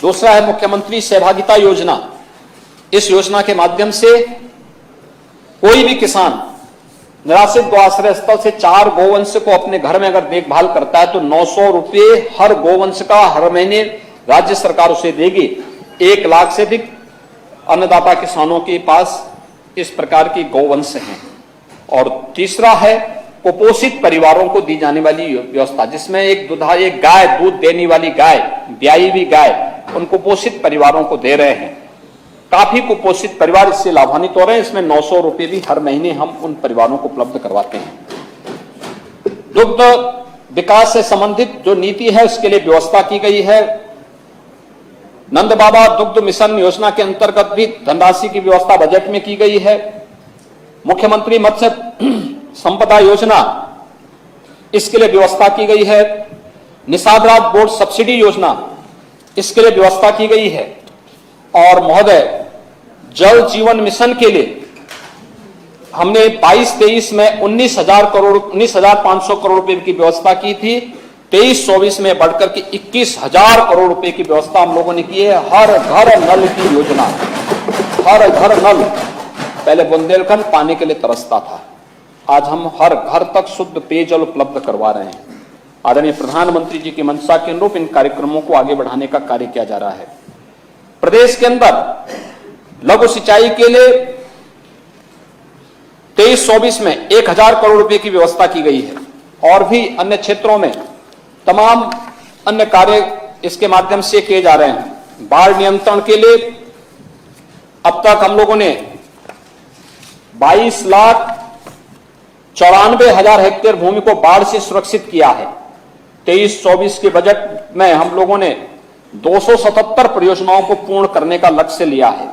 दूसरा है मुख्यमंत्री सहभागिता योजना। इस योजना के माध्यम से कोई भी किसान निराश्रित गौआश्रय स्थल से 4 गोवंश को अपने घर में अगर देखभाल करता है तो 900 रुपये हर गोवंश का हर महीने राज्य सरकार उसे देगी। 1 लाख से अधिक अन्नदाता किसानों के पास इस प्रकार की गोवंश हैं। और तीसरा है कुपोषित परिवारों को दी जाने वाली व्यवस्था, जिसमें एक गाय, दूध देने वाली गाय, ब्याई हुई गाय, उन कुपोषित परिवारों को दे रहे हैं। काफी कुपोषित परिवार इससे लाभान्वित हो रहे हैं। इसमें 900 रुपये भी हर महीने हम उन परिवारों को उपलब्ध करवाते हैं। दुग्ध विकास से संबंधित जो नीति है उसके लिए व्यवस्था की गई है। नंद बाबा दुग्ध मिशन योजना के अंतर्गत भी धनराशि की व्यवस्था बजट में की गई है। मुख्यमंत्री मत्स्य संपदा योजना, इसके लिए व्यवस्था की गई है। निषाद राज बोर्ड सब्सिडी योजना, इसके लिए व्यवस्था की गई है। और महोदय, जल जीवन मिशन के लिए हमने 22-23 में 19,500 करोड़ रुपए की व्यवस्था की थी। 23-24 में बढ़कर के 21,000 करोड़ रुपए की व्यवस्था हम लोगों ने की है। हर घर नल की योजना, हर घर नल। पहले बुंदेलखंड पानी के लिए तरसता था, आज हम हर घर तक शुद्ध पेयजल उपलब्ध करवा रहे हैं। आदरणीय प्रधानमंत्री जी की मंशा के अनुरूप इन कार्यक्रमों को आगे बढ़ाने का कार्य किया जा रहा है। प्रदेश के अंदर लघु सिंचाई के लिए 23-24 में 1,000 करोड़ रुपए की व्यवस्था की गई है और भी अन्य क्षेत्रों में तमाम अन्य कार्य इसके माध्यम से किए जा रहे हैं। बाढ़ नियंत्रण के लिए अब तक हम लोगों ने 22,94,000 हेक्टेयर भूमि को बाढ़ से सुरक्षित किया है। 23-24 के बजट में हम लोगों ने 277 परियोजनाओं को पूर्ण करने का लक्ष्य लिया है।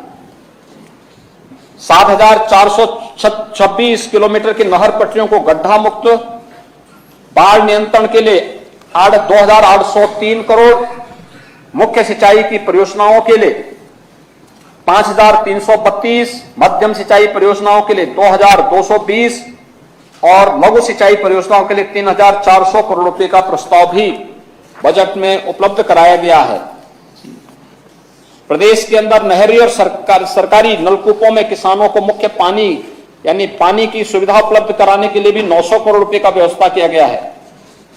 7,426 किलोमीटर की नहर पटरियों को गड्ढा मुक्त, बाढ़ नियंत्रण के लिए 2,803 करोड़, मुख्य सिंचाई की परियोजनाओं के लिए 5,332, मध्यम सिंचाई परियोजनाओं के लिए 2,220 और लघु सिंचाई परियोजनाओं के लिए 3,400 करोड़ रुपए का प्रस्ताव भी बजट में उपलब्ध कराया गया है। प्रदेश के अंदर नहरी और सरकारी नलकूपों में किसानों को मुख्य पानी यानी पानी की सुविधा उपलब्ध कराने के लिए भी 900 करोड़ रुपए का व्यवस्था किया गया है।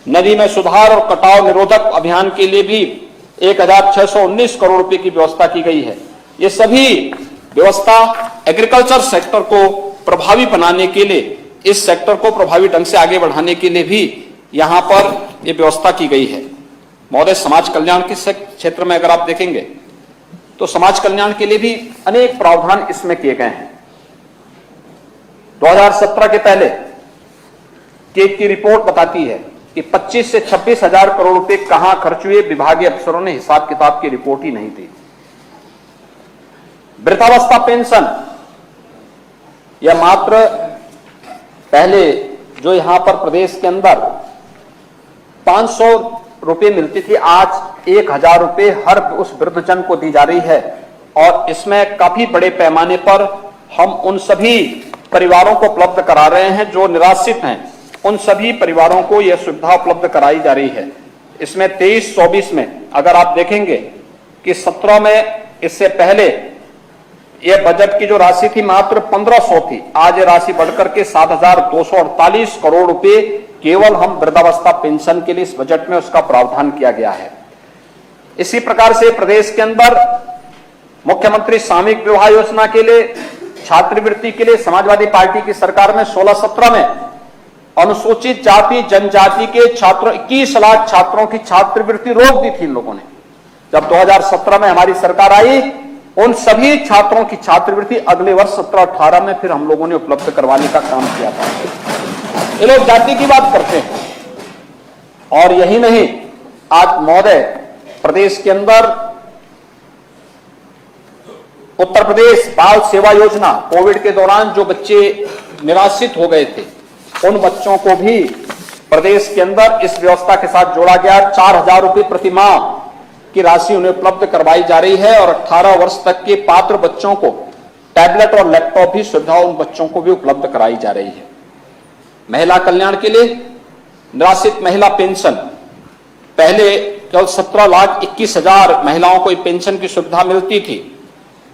नदी में सुधार और कटाव निरोधक अभियान के लिए भी 1,619 करोड़ रुपए की व्यवस्था की गई है। ये सभी व्यवस्था एग्रीकल्चर सेक्टर को प्रभावी बनाने के लिए, इस सेक्टर को प्रभावी ढंग से आगे बढ़ाने के लिए भी यहां पर यह व्यवस्था की गई है। महोदय, समाज कल्याण के क्षेत्र में अगर आप देखेंगे तो समाज कल्याण के लिए भी अनेक प्रावधान इसमें किए गए हैं। 2017 के पहले की रिपोर्ट बताती है कि 25 से 26 हजार करोड़ रुपए कहां खर्च हुए, विभागीय अफसरों ने हिसाब किताब की रिपोर्ट ही नहीं दी। वृद्धावस्था पेंशन, यह मात्र पहले जो यहां पर प्रदेश के अंदर 500 रुपये मिलती थी, आज 1000 रुपये हर उस वृद्धजन को दी जा रही है। और इसमें काफी बड़े पैमाने पर हम उन सभी परिवारों को उपलब्ध करा रहे हैं जो निराश्रित हैं, उन सभी परिवारों को यह सुविधा उपलब्ध कराई जा रही है। इसमें 23-24 में अगर आप देखेंगे कि 17 में इससे पहले यह बजट की जो राशि थी मात्र 1500 थी, आज ये राशि बढ़कर के 7248 करोड़ रुपए केवल हम वृद्धावस्था पेंशन के लिए इस बजट में उसका प्रावधान किया गया है। इसी प्रकार से प्रदेश के अंदर मुख्यमंत्री सामूहिक विवाह योजना के लिए, छात्रवृत्ति के लिए समाजवादी पार्टी की सरकार में 16-17 में अनुसूचित जाति जनजाति के छात्रों 21 लाख छात्रों की छात्रवृत्ति रोक दी थी इन लोगों ने। जब 2017 में हमारी सरकार आई, उन सभी छात्रों की छात्रवृत्ति अगले वर्ष 17-18 में फिर हम लोगों ने उपलब्ध करवाने का काम किया था। ये लोग जाति की बात करते हैं। और यही नहीं, आज महोदय प्रदेश के अंदर उत्तर प्रदेश बाल सेवा योजना, कोविड के दौरान जो बच्चे निराश्रित हो गए थे उन बच्चों को भी प्रदेश के अंदर इस व्यवस्था के साथ जोड़ा गया। 4000 रुपये प्रति माह की राशि उन्हें उपलब्ध करवाई जा रही है और 18 वर्ष तक के पात्र बच्चों को टैबलेट और लैपटॉप भी सुविधा उन बच्चों को भी उपलब्ध कराई जा रही है। महिला कल्याण के लिए निराश्रित महिला पेंशन, पहले केवल 17,21,000 महिलाओं को पेंशन की सुविधा मिलती थी,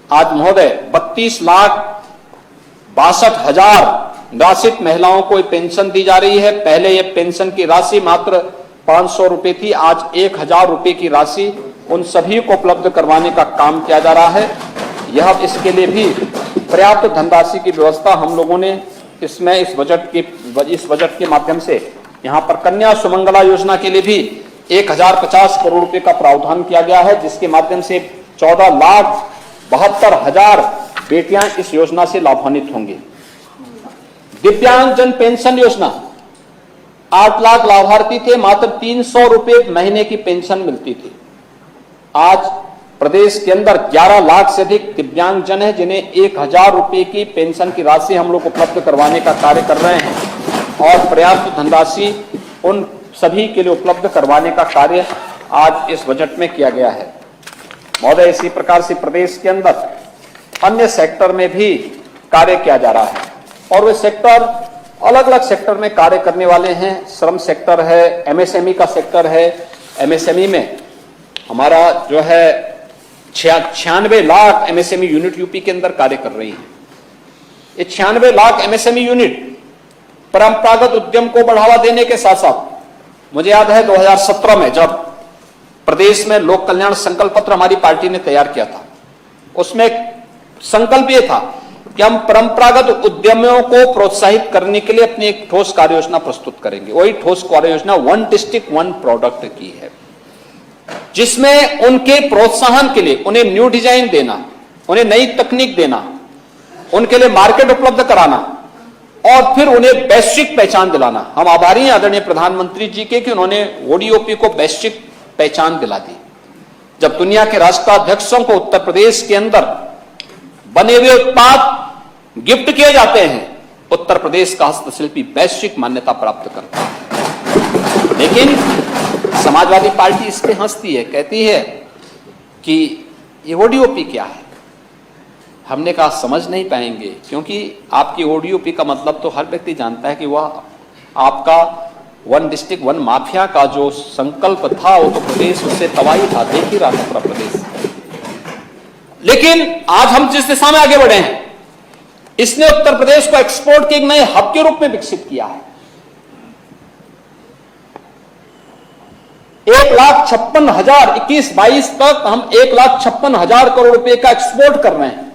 आज महोदय 32,62,000 निराश्रित महिलाओं को पेंशन दी जा रही है। पहले यह पेंशन की राशि मात्र 500 रुपए थी, आज 1000 रुपए की राशि उन सभी को उपलब्ध करवाने का काम किया जा रहा है। यह इसके लिए भी पर्याप्त धनराशि की व्यवस्था हम लोगों ने इसमें इस बजट के माध्यम से यहां पर कन्या सुमंगला योजना के लिए भी 1050 करोड़ रुपए का प्रावधान किया गया है, जिसके माध्यम से 14,72,000 बेटियां इस योजना से लाभान्वित होंगी। दिव्यांगजन पेंशन योजना, 8 लाख लाभार्थी थे, मात्र 300 रुपए महीने की पेंशन मिलती थी। आज प्रदेश के अंदर 11 लाख से अधिक दिव्यांगजन है जिन्हें 1000 रुपए की पेंशन की राशि हम लोग उपलब्ध करवाने का कार्य कर रहे हैं और पर्याप्त धनराशि उन सभी के लिए उपलब्ध करवाने का कार्य आज इस बजट में किया गया है। महोदय, इसी प्रकार से प्रदेश के अंदर अन्य सेक्टर में भी कार्य किया जा रहा है और वे सेक्टर अलग अलग सेक्टर में कार्य करने वाले हैं। श्रम सेक्टर है, एमएसएमई का सेक्टर है। एमएसएमई में हमारा जो है 96 लाख एमएसएमई यूनिट यूपी के अंदर कार्य कर रही है। ये 96 लाख एमएसएमई यूनिट परंपरागत उद्यम को बढ़ावा देने के साथ साथ, मुझे याद है 2017 में जब प्रदेश में लोक कल्याण संकल्प पत्र हमारी पार्टी ने तैयार किया था, उसमें संकल्प ये था कि हम परंपरागत उद्यमियों को प्रोत्साहित करने के लिए अपनी एक ठोस कार्य योजना प्रस्तुत करेंगे। वही ठोस कार्य योजना 1 डिस्ट्रिक्ट 1 प्रोडक्ट की है, जिसमें उनके प्रोत्साहन के लिए उन्हें न्यू डिजाइन देना, उन्हें नई तकनीक देना, उनके लिए मार्केट उपलब्ध कराना और फिर उन्हें वैश्विक पहचान दिलाना। हम आभारी हैं आदरणीय प्रधानमंत्री जी के कि उन्होंने ओडीओपी को वैश्विक पहचान दिला दी। जब दुनिया के राष्ट्राध्यक्षों को उत्तर प्रदेश के अंदर बने हुए उत्पाद गिफ्ट किए जाते हैं, उत्तर प्रदेश का हस्तशिल्पी वैश्विक मान्यता प्राप्त करता है। लेकिन समाजवादी पार्टी इस पे हंसती है, कहती है कि ये ओडीओपी क्या है। हमने कहा समझ नहीं पाएंगे, क्योंकि आपकी ओडीओपी का मतलब तो हर व्यक्ति जानता है कि वह आपका 1 डिस्ट्रिक्ट 1 माफिया का जो संकल्प था वो तो प्रदेश उससे तबाही था, देख ही रहा था पूरा प्रदेश। लेकिन आज हम जिस दिशा में आगे बढ़े हैं, इसने उत्तर प्रदेश को एक्सपोर्ट के एक नए हब के रूप में विकसित किया है। 1,56,000 21-22 तक हम 1,56,000 करोड़ रुपए का एक्सपोर्ट कर रहे हैं।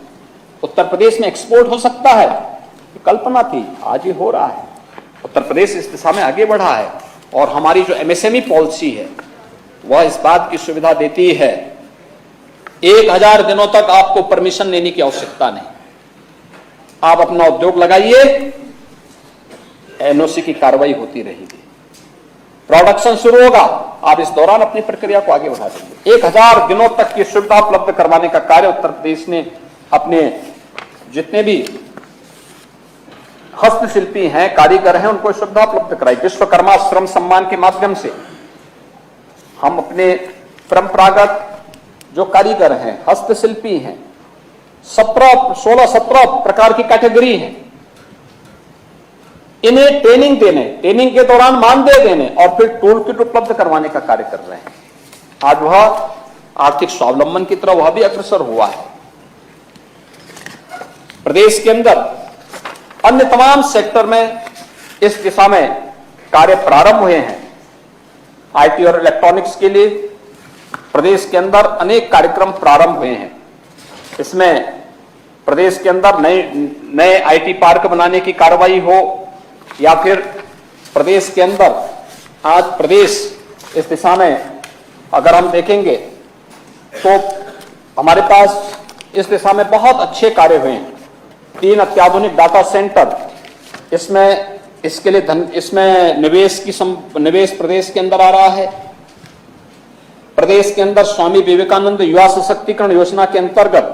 उत्तर प्रदेश में एक्सपोर्ट हो सकता है, कल्पना थी, आज ये हो रहा है। उत्तर प्रदेश इस दिशा में आगे बढ़ा है और हमारी जो एमएसएमई पॉलिसी है वह इस बात की सुविधा देती है 1000 दिनों तक आपको परमिशन लेने की आवश्यकता नहीं। आप अपना उद्योग लगाइए, एनओसी की कार्रवाई होती रहेगी, प्रोडक्शन शुरू होगा, आप इस दौरान अपनी प्रक्रिया को आगे बढ़ा देंगे। 1000 दिनों तक की सुविधा उपलब्ध करवाने का कार्य उत्तर प्रदेश ने अपने जितने भी हस्तशिल्पी हैं, कारीगर हैं, उनको सुविधा उपलब्ध कराई। विश्वकर्मा श्रम सम्मान के माध्यम से हम अपने परंपरागत जो कारीगर हैं, हस्तशिल्पी हैं, 16-17 प्रकार की कैटेगरी हैं, इन्हें ट्रेनिंग देने, ट्रेनिंग के दौरान मानदेय देने और फिर टूल किट उपलब्ध करवाने का कार्य कर रहे हैं। आज वह आर्थिक स्वावलंबन की तरफ वह भी अग्रसर हुआ है। प्रदेश के अंदर अन्य तमाम सेक्टर में इस दिशा में कार्य प्रारंभ हुए हैं। आईटी और इलेक्ट्रॉनिक्स के लिए प्रदेश के अंदर अनेक कार्यक्रम प्रारंभ हुए हैं। इसमें प्रदेश के अंदर नए आईटी पार्क बनाने की कार्रवाई हो या फिर प्रदेश के अंदर आज प्रदेश इस दिशा में अगर हम देखेंगे तो हमारे पास इस दिशा में बहुत अच्छे कार्य हुए हैं। 3 अत्याधुनिक डाटा सेंटर, इसके लिए इसमें निवेश प्रदेश के अंदर आ रहा है। प्रदेश के अंदर स्वामी विवेकानंद युवा सशक्तिकरण योजना के अंतर्गत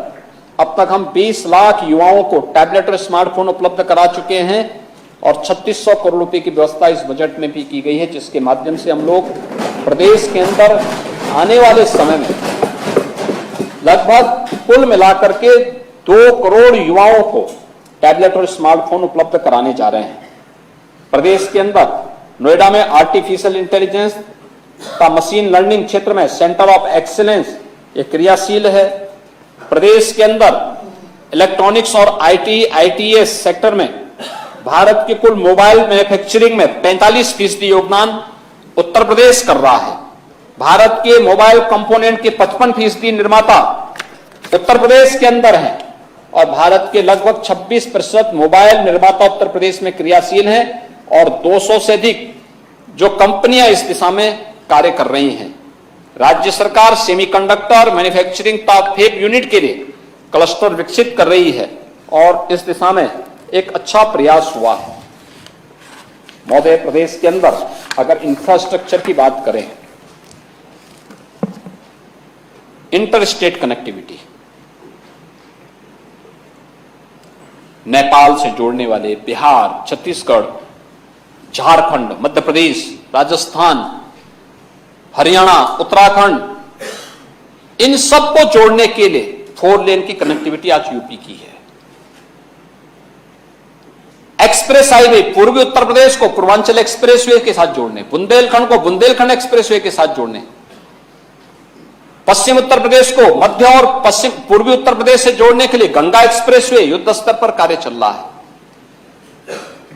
अब तक हम 20 लाख युवाओं को टैबलेट और स्मार्टफोन उपलब्ध करा चुके हैं और 3600 करोड़ रुपए की व्यवस्था इस बजट में भी की गई है, जिसके माध्यम से हम लोग प्रदेश के अंदर आने वाले समय में लगभग कुल मिलाकर के 2 करोड़ युवाओं को टैबलेट और स्मार्टफोन उपलब्ध कराने जा रहे हैं। प्रदेश के अंदर नोएडा में आर्टिफिशियल इंटेलिजेंस का मशीन लर्निंग क्षेत्र में सेंटर ऑफ एक्सीलेंस ये क्रियाशील है। प्रदेश के अंदर इलेक्ट्रॉनिक्स और आईटीएस सेक्टर में भारत के कुल मोबाइल मैन्युफैक्चरिंग में 45% योगदान उत्तर प्रदेश कर रहा है। भारत के मोबाइल कंपोनेंट के 55% निर्माता उत्तर प्रदेश के अंदर हैं और भारत के लगभग 26% मोबाइल निर्माता उत्तर प्रदेश में क्रियाशील हैं और 200 से अधिक जो कंपनियां इस दिशा में कार्य कर रही हैं। राज्य सरकार सेमीकंडक्टर मैन्युफैक्चरिंग फेब यूनिट के लिए क्लस्टर विकसित कर रही है और इस दिशा में एक अच्छा प्रयास हुआ है। महोदय, प्रदेश के अंदर अगर इंफ्रास्ट्रक्चर की बात करें, इंटर स्टेट कनेक्टिविटी, नेपाल से जोड़ने वाले बिहार, छत्तीसगढ़, झारखंड, मध्य प्रदेश, राजस्थान, हरियाणा, उत्तराखंड, इन सबको जोड़ने के लिए 4 लेन की कनेक्टिविटी आज यूपी की है। एक्सप्रेस हाईवे पूर्वी उत्तर प्रदेश को पूर्वांचल एक्सप्रेसवे के साथ जोड़ने, बुंदेलखंड को बुंदेलखंड एक्सप्रेसवे के साथ जोड़ने, पश्चिम उत्तर प्रदेश को मध्य और पश्चिम पूर्वी उत्तर प्रदेश से जोड़ने के लिए गंगा एक्सप्रेसवे युद्ध स्तर पर कार्य चल रहा है।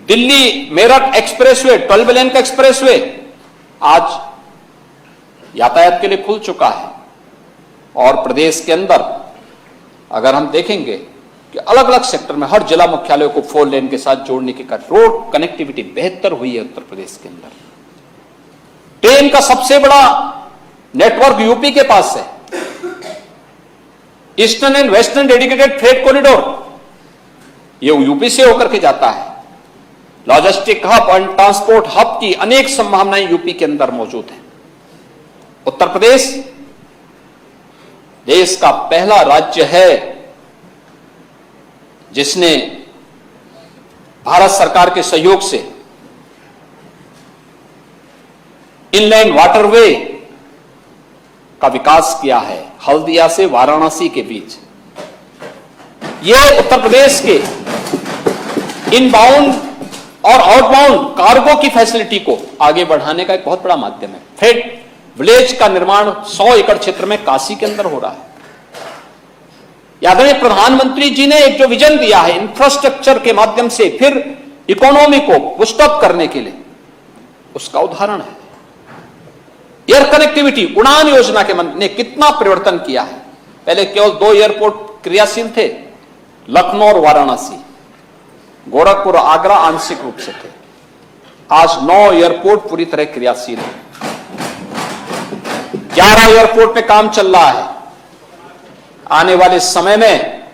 दिल्ली मेरठ एक्सप्रेसवे 12 लेन का एक्सप्रेसवे आज यातायात के लिए खुल चुका है और प्रदेश के अंदर अगर हम देखेंगे कि अलग अलग सेक्टर में हर जिला मुख्यालय को 4 लेन के साथ जोड़ने की रोड कनेक्टिविटी बेहतर हुई है उत्तर प्रदेश के अंदर। ट्रेन का सबसे बड़ा नेटवर्क यूपी के पास है। Eastern and western dedicated freight corridor ये यूपी से होकर के जाता है। Logistic hub and transport hub की अनेक संभावनाएं यूपी के अंदर मौजूद हैं। उत्तर प्रदेश देश का पहला राज्य है जिसने भारत सरकार के सहयोग से इनलैंड वाटरवे का विकास किया है। हल्दिया से वाराणसी के बीच यह उत्तर प्रदेश के इनबाउंड और आउटबाउंड कार्गो की फैसिलिटी को आगे बढ़ाने का एक बहुत बड़ा माध्यम है। फ्रेट विलेज का निर्माण 100 एकड़ क्षेत्र में काशी के अंदर हो रहा है। यादव प्रधानमंत्री जी ने एक जो विजन दिया है इंफ्रास्ट्रक्चर के माध्यम से फिर इकोनॉमी को बूस्ट अप करने के लिए, उसका उदाहरण है। एयर कनेक्टिविटी उड़ान योजना के ने कितना परिवर्तन किया है। पहले केवल 2 एयरपोर्ट क्रियाशील थे, लखनऊ और वाराणसी, गोरखपुर आगरा आंशिक रूप से थे। आज 9 एयरपोर्ट पूरी तरह क्रियाशील है। 11 एयरपोर्ट पे काम चल रहा है। आने वाले समय में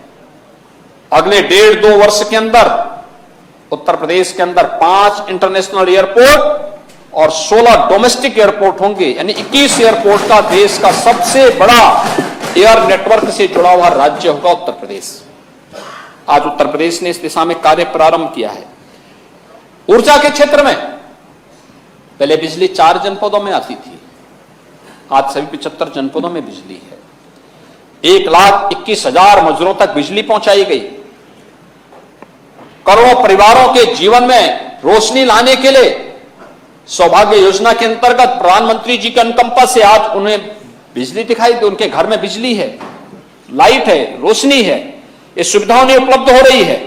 अगले 1.5-2 वर्ष के अंदर उत्तर प्रदेश के अंदर 5 इंटरनेशनल एयरपोर्ट और 16 डोमेस्टिक एयरपोर्ट होंगे, यानी 21 एयरपोर्ट का देश का सबसे बड़ा एयर नेटवर्क से जुड़ा हुआ राज्य होगा उत्तर प्रदेश। आज उत्तर प्रदेश ने इस दिशा में कार्य प्रारंभ किया है। ऊर्जा के क्षेत्र में पहले बिजली 4 जनपदों में आती थी, आज सभी 75 जनपदों में बिजली है। 1,21,000 मजदूरों तक बिजली पहुंचाई गई। करोड़ों परिवारों के जीवन में रोशनी लाने के लिए सौभाग्य योजना के अंतर्गत प्रधानमंत्री जी के अनुकंपा से आज उन्हें बिजली दिखाई दे, उनके घर में बिजली है, लाइट है, रोशनी है, ये सुविधाओं ने उपलब्ध हो रही है।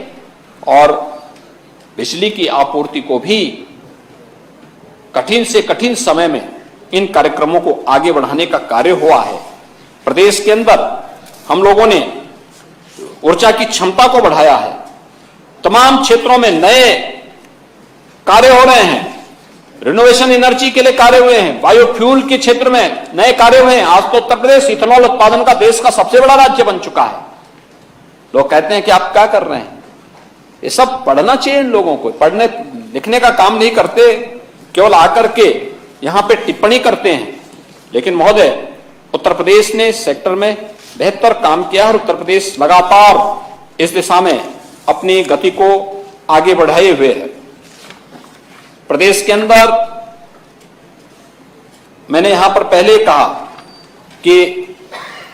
और बिजली की आपूर्ति को भी कठिन से कठिन समय में इन कार्यक्रमों को आगे बढ़ाने का कार्य हुआ है। प्रदेश के अंदर हम लोगों ने ऊर्जा की क्षमता को बढ़ाया है। तमाम क्षेत्रों में नए कार्य हो रहे हैं। रिनोवेशन एनर्जी के लिए कार्य हुए हैं, बायोफ्यूल के क्षेत्र में नए कार्य हुए हैं। आज तो उत्तर प्रदेश इथेनॉल उत्पादन का देश का सबसे बड़ा राज्य बन चुका है। लोग कहते हैं कि आप क्या कर रहे हैं? ये सब पढ़ना चाहिए इन लोगों को। पढ़ने लिखने का काम नहीं करते, केवल आकर के यहां पे टिप्पणी करते हैं। लेकिन महोदय, उत्तर प्रदेश ने इस सेक्टर में बेहतर काम किया और उत्तर प्रदेश लगातार इस दिशा में अपनी गति को आगे बढ़ाए हुए है। प्रदेश के अंदर मैंने यहां पर पहले कहा कि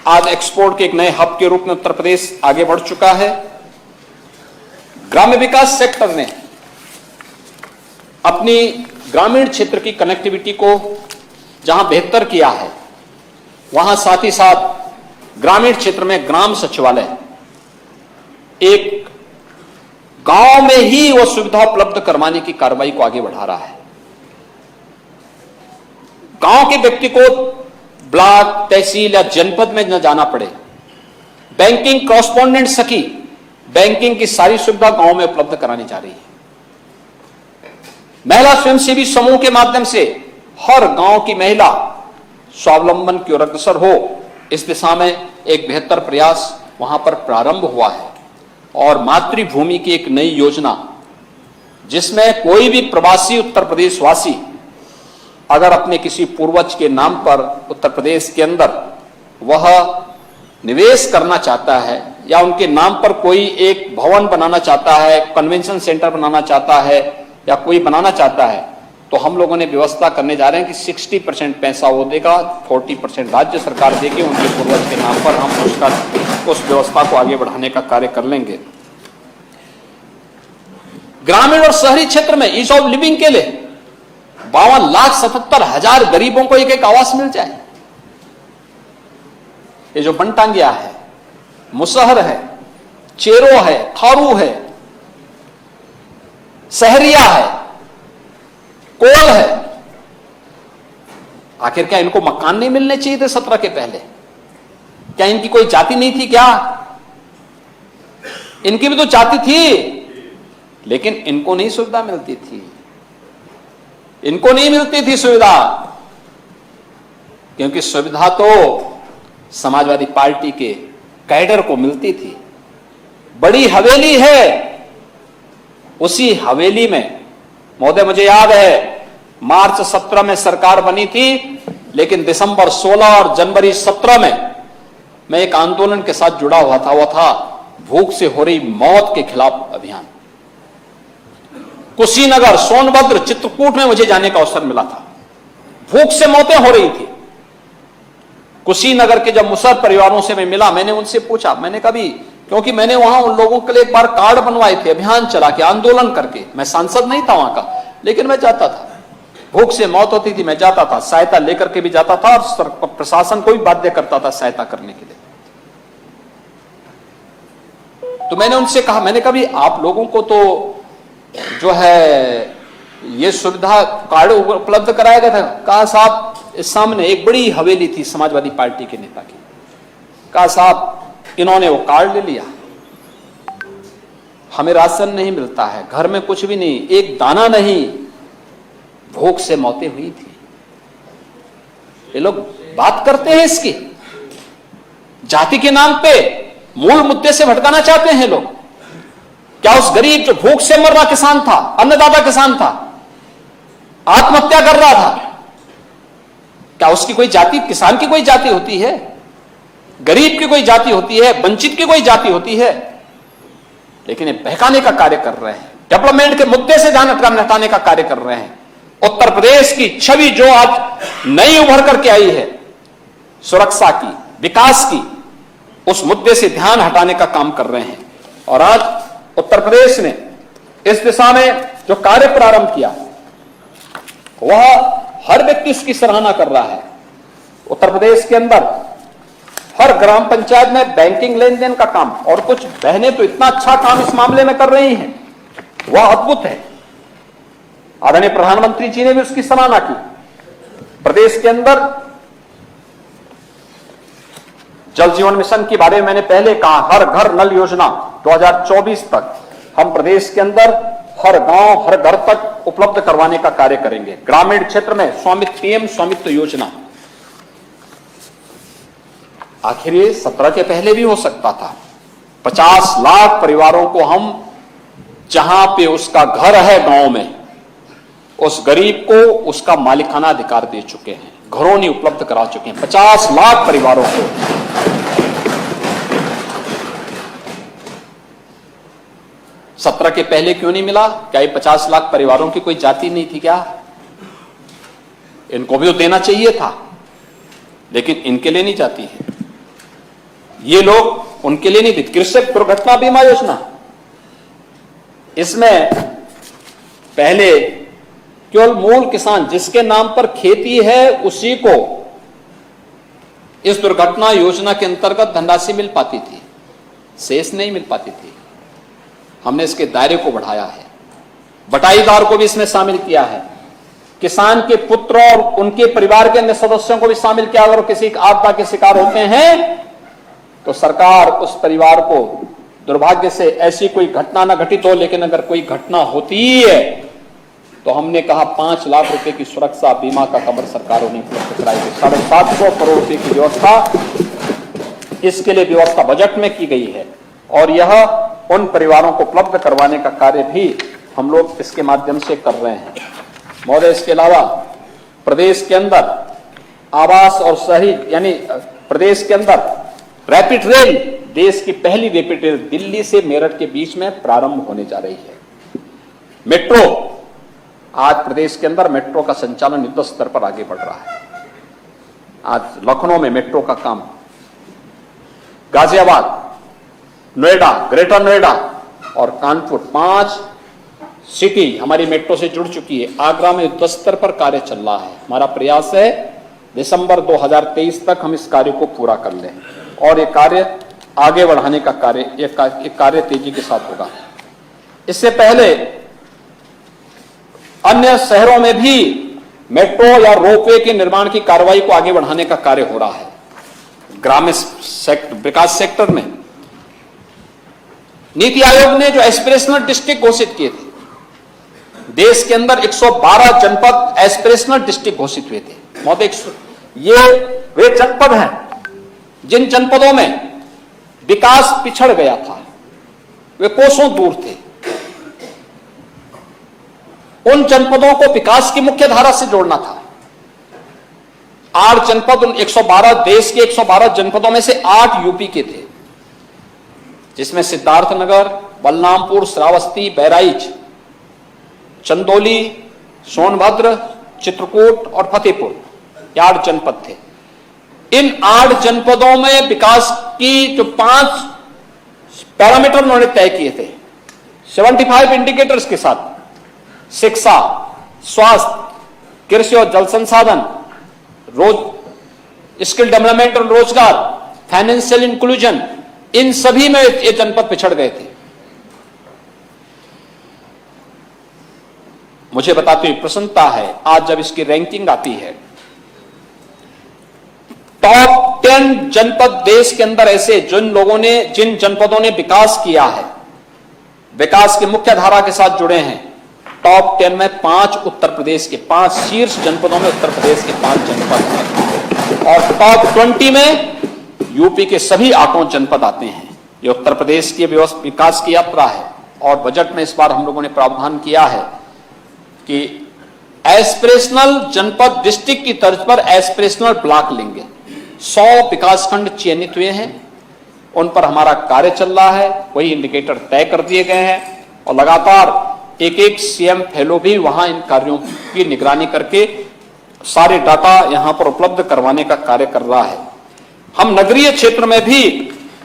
आज एक्सपोर्ट के एक नए हब के रूप में उत्तर प्रदेश आगे बढ़ चुका है। ग्राम्य विकास सेक्टर ने अपनी ग्रामीण क्षेत्र की कनेक्टिविटी को जहां बेहतर किया है, वहां साथ ही साथ ग्रामीण क्षेत्र में ग्राम सचिवालय एक गांव में ही वो सुविधा उपलब्ध करवाने की कार्रवाई को आगे बढ़ा रहा है। गांव के व्यक्ति को ब्लॉक, तहसील या जनपद में न जाना पड़े। बैंकिंग कॉरेस्पॉन्डेंट सखी बैंकिंग की सारी सुविधा गांव में उपलब्ध करानी जा रही है। महिला स्वयंसेवी समूह के माध्यम से हर गांव की महिला स्वावलंबन की ओर अग्रसर हो, इस दिशा में एक बेहतर प्रयास वहां पर प्रारंभ हुआ है। और मातृभूमि की एक नई योजना, जिसमें कोई भी प्रवासी उत्तर प्रदेश वासी अगर अपने किसी पूर्वज के नाम पर उत्तर प्रदेश के अंदर वह निवेश करना चाहता है या उनके नाम पर कोई एक भवन बनाना चाहता है, कन्वेंशन सेंटर बनाना चाहता है या कोई बनाना चाहता है, तो हम लोगों ने व्यवस्था करने जा रहे हैं कि 60% पैसा वो देगा, 40% राज्य सरकार देगी। उनके पूर्वज के नाम पर हम उस व्यवस्था को आगे बढ़ाने का कार्य कर लेंगे। ग्रामीण और शहरी क्षेत्र में ईज ऑफ लिविंग के लिए 52,77,000 गरीबों को एक आवास मिल जाए। ये जो बनटांगिया है, मुसहर है, चेरो है, थारू है, सहरिया है, कोल है, आखिर क्या इनको मकान नहीं मिलने चाहिए थे 17 के पहले? क्या इनकी कोई जाति नहीं थी क्या? इनकी भी तो जाति थी, लेकिन इनको नहीं सुविधा मिलती थी। इनको नहीं मिलती थी सुविधा, क्योंकि सुविधा तो समाजवादी पार्टी के कैडर को मिलती थी। बड़ी हवेली है, उसी हवेली में महोदय, मुझे याद है मार्च 17 में सरकार बनी थी, लेकिन दिसंबर 16 और जनवरी 17 में मैं एक आंदोलन के साथ जुड़ा हुआ था। वो था भूख से हो रही मौत के खिलाफ अभियान। कुशीनगर, सोनभद्र, चित्रकूट में मुझे जाने का अवसर मिला था। भूख से मौतें हो रही थी। कुशीनगर के जब मुसहर परिवारों से मैं मिला, मैंने उनसे पूछा, मैंने कभी, क्योंकि मैंने वहां उन लोगों के लिए एक बार कार्ड बनवाए थे, अभियान चला के, आंदोलन करके। मैं सांसद नहीं था वहां का, लेकिन मैं जाता था। भूख से मौत होती थी, मैं जाता था, सहायता लेकर के भी जाता था और प्रशासन को भी बाध्य करता था सहायता करने के लिए। तो मैंने उनसे कहा, मैंने कभी आप लोगों को तो जो है ये सुविधा कार्ड उपलब्ध कराया गया था? कहा साहब, इस सामने एक बड़ी हवेली थी समाजवादी पार्टी के नेता की। कहा साहब, इन्होंने वो कार्ड ले लिया, हमें राशन नहीं मिलता है, घर में कुछ भी नहीं, एक दाना नहीं, भूख से मौतें हुई थी। ये लोग बात करते हैं इसकी, जाति के नाम पे मूल मुद्दे से भटकाना चाहते हैं लोग। क्या उस गरीब जो भूख से मर रहा किसान था, अन्नदाता किसान था, आत्महत्या कर रहा था, क्या उसकी कोई जाति, किसान की कोई जाति होती है? गरीब की कोई जाति होती है? वंचित की कोई जाति होती है? लेकिन ये बहकाने का कार्य कर रहे हैं, डेवलपमेंट के मुद्दे से ध्यान हटाने का कार्य कर रहे हैं। उत्तर प्रदेश की छवि जो आज नई उभर करके आई है, सुरक्षा की, विकास की, उस मुद्दे से ध्यान हटाने का काम कर रहे हैं। और आज उत्तर प्रदेश ने इस दिशा में जो कार्य प्रारंभ किया वह हर व्यक्ति उसकी सराहना कर रहा है। उत्तर प्रदेश के अंदर हर ग्राम पंचायत में बैंकिंग लेन देन का काम, और कुछ बहनें तो इतना अच्छा काम इस मामले में कर रही हैं, वह अद्भुत है। आदरणीय प्रधानमंत्री जी ने भी उसकी सराहना की। प्रदेश के अंदर जल जीवन मिशन के बारे में मैंने पहले कहा, हर घर नल योजना 2024 तक हम प्रदेश के अंदर हर गांव हर घर तक उपलब्ध करवाने का कार्य करेंगे। ग्रामीण क्षेत्र में स्वामित्व, पीएम स्वामित्व योजना, आखिर ये 17 के पहले भी हो सकता था। 50 लाख परिवारों को हम, जहां पे उसका घर है गांव में, उस गरीब को उसका मालिकाना अधिकार दे चुके हैं, घरौनी उपलब्ध करा चुके हैं 50 लाख परिवारों को। सत्रह के पहले क्यों नहीं मिला? क्या ये 50 लाख परिवारों की कोई जाति नहीं थी क्या? इनको भी तो देना चाहिए था, लेकिन इनके लिए नहीं जाती है। ये लोग उनके लिए नहीं थे। कृषक दुर्घटना बीमा योजना, इसमें पहले केवल मूल किसान जिसके नाम पर खेती है उसी को इस दुर्घटना योजना के अंतर्गत धनराशि मिल पाती थी, शेष नहीं मिल पाती थी। हमने इसके दायरे को बढ़ाया है, बटाईदार को भी इसमें शामिल किया है, किसान के पुत्र और उनके परिवार के अन्य सदस्यों को भी शामिल किया। अगर किसी आपदा के शिकार होते हैं तो सरकार उस परिवार को, दुर्भाग्य से ऐसी कोई घटना ना घटित हो, लेकिन अगर कोई घटना होती ही है तो हमने कहा 5 लाख रुपए की सुरक्षा बीमा का कवर सरकारों ने उपलब्ध कराई। 750 करोड़ रुपए की व्यवस्था इसके लिए व्यवस्था बजट में की गई है, और यह उन परिवारों को उपलब्ध करवाने का कार्य भी हम लोग इसके माध्यम से कर रहे हैं। महोदय, इसके अलावा प्रदेश के अंदर आवास और शहरी, यानी प्रदेश के अंदर रैपिड रेल, देश की पहली रैपिड रेल दिल्ली से मेरठ के बीच में प्रारंभ होने जा रही है। मेट्रो, आज प्रदेश के अंदर मेट्रो का संचालन युद्ध स्तर पर आगे बढ़ रहा है। आज लखनऊ में मेट्रो का काम, गाजियाबाद, नोएडा, ग्रेटर नोएडा और कानपुर, 5 सिटी हमारी मेट्रो से जुड़ चुकी है। आगरा में युद्ध स्तर पर कार्य चल रहा है। हमारा प्रयास है दिसंबर 2023 तक हम इस कार्य को पूरा कर लें, और ये कार्य आगे बढ़ाने का कार्य, एक कार्य तेजी के साथ होगा। इससे पहले अन्य शहरों में भी मेट्रो या रोपवे के निर्माण की कार्रवाई को आगे बढ़ाने का कार्य हो रहा है। ग्रामीण विकास सेक्टर में नीति आयोग ने जो एस्पिरेशनल डिस्ट्रिक्ट घोषित किए थे, देश के अंदर 112 जनपद एस्पिरेशनल डिस्ट्रिक्ट घोषित हुए थे। महोदय, ये वे जनपद हैं जिन जनपदों में विकास पिछड़ गया था, वे कोसों दूर थे। उन जनपदों को विकास की मुख्य धारा से जोड़ना था। 8 जनपद, उन 112 देश के 112 जनपदों में से 8 यूपी के थे, जिसमें सिद्धार्थनगर, बलरामपुर, श्रावस्ती, बहराइच, चंदौली, सोनभद्र, चित्रकूट और फतेहपुर, 8 जनपद थे। इन 8 जनपदों में विकास की जो 5 पैरामीटर उन्होंने तय किए थे, 75 इंडिकेटर्स के साथ, शिक्षा, स्वास्थ्य, कृषि और जल संसाधन, स्किल डेवलपमेंट और रोजगार, फाइनेंशियल इंक्लूजन, इन सभी में ये जनपद पिछड़ गए थे। मुझे बताते हुए प्रसन्नता है, आज जब इसकी रैंकिंग आती है, टॉप 10 जनपद देश के अंदर ऐसे जिन जनपदों ने विकास किया है, विकास की मुख्य धारा के साथ जुड़े हैं, टॉप 10 में 5 उत्तर प्रदेश के 5 शीर्ष जनपदों में उत्तर प्रदेश के 5 जनपद हैं, और टॉप 20 में यूपी के सभी 8 जनपद आते हैं। ये उत्तर प्रदेश की विकास की यात्रा है, और बजट में इस बार हम लोगों ने प्रावधान किया है कि एस्पिरेशनल जनपद डिस्ट्रिक्ट की तर्ज पर एस्पिरेशनल ब्लॉक लेंगे। 100 विकासखंड चयनित हुए हैं, उन पर हमारा कार्य चल रहा है, वही इंडिकेटर तय कर दिए गए हैं, और लगातार एक सीएम फेलो भी वहां इन कार्यों की निगरानी करके सारे डाटा यहां पर उपलब्ध करवाने का कार्य कर रहा है। हम नगरीय क्षेत्र में भी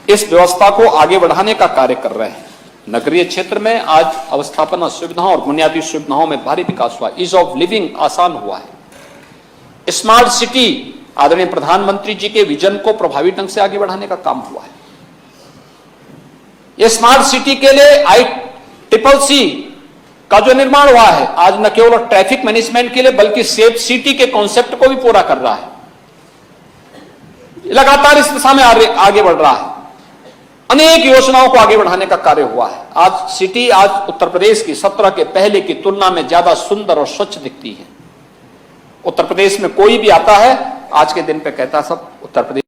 इस व्यवस्था को आगे बढ़ाने का कार्य कर रहे हैं। नगरीय क्षेत्र में आज अवस्थापना सुविधाओं और बुनियादी सुविधाओं में भारी विकास हुआ, ईज ऑफ लिविंग आसान हुआ है। स्मार्ट सिटी आदरणीय प्रधानमंत्री जी के विजन को प्रभावी ढंग से आगे बढ़ाने का काम हुआ है। ये स्मार्ट सिटी के लिए ICCC का जो निर्माण हुआ है, आज न केवल ट्रैफिक मैनेजमेंट के लिए बल्कि सेफ सिटी के कॉन्सेप्ट को भी पूरा कर रहा है। लगातार इस दिशा में आगे बढ़ रहा है। अनेक योजनाओं को आगे बढ़ाने का कार्य हुआ है। आज सिटी आज उत्तर प्रदेश की 17 के पहले की तुलना में ज्यादा सुंदर और स्वच्छ दिखती है। उत्तर प्रदेश में कोई भी आता है आज के दिन पे कहता सब उत्तर प्रदेश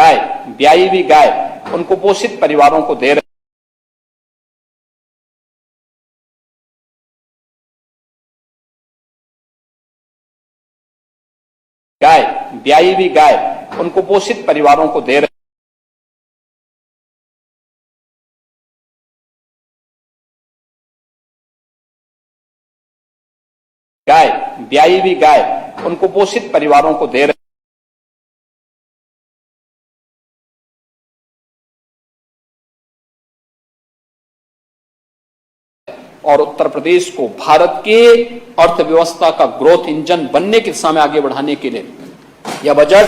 गाय, ब्याई हुई गाय उन कुपोषित परिवारों को दे रहे गाय, ब्याई हुई गाय उन कुपोषित परिवारों को दे रहे गाय, ब्याई हुई गाय उन कुपोषित परिवारों को दे रहे और उत्तर प्रदेश को भारत के अर्थव्यवस्था का ग्रोथ इंजन बनने की दिशा में आगे बढ़ाने के लिए यह बजट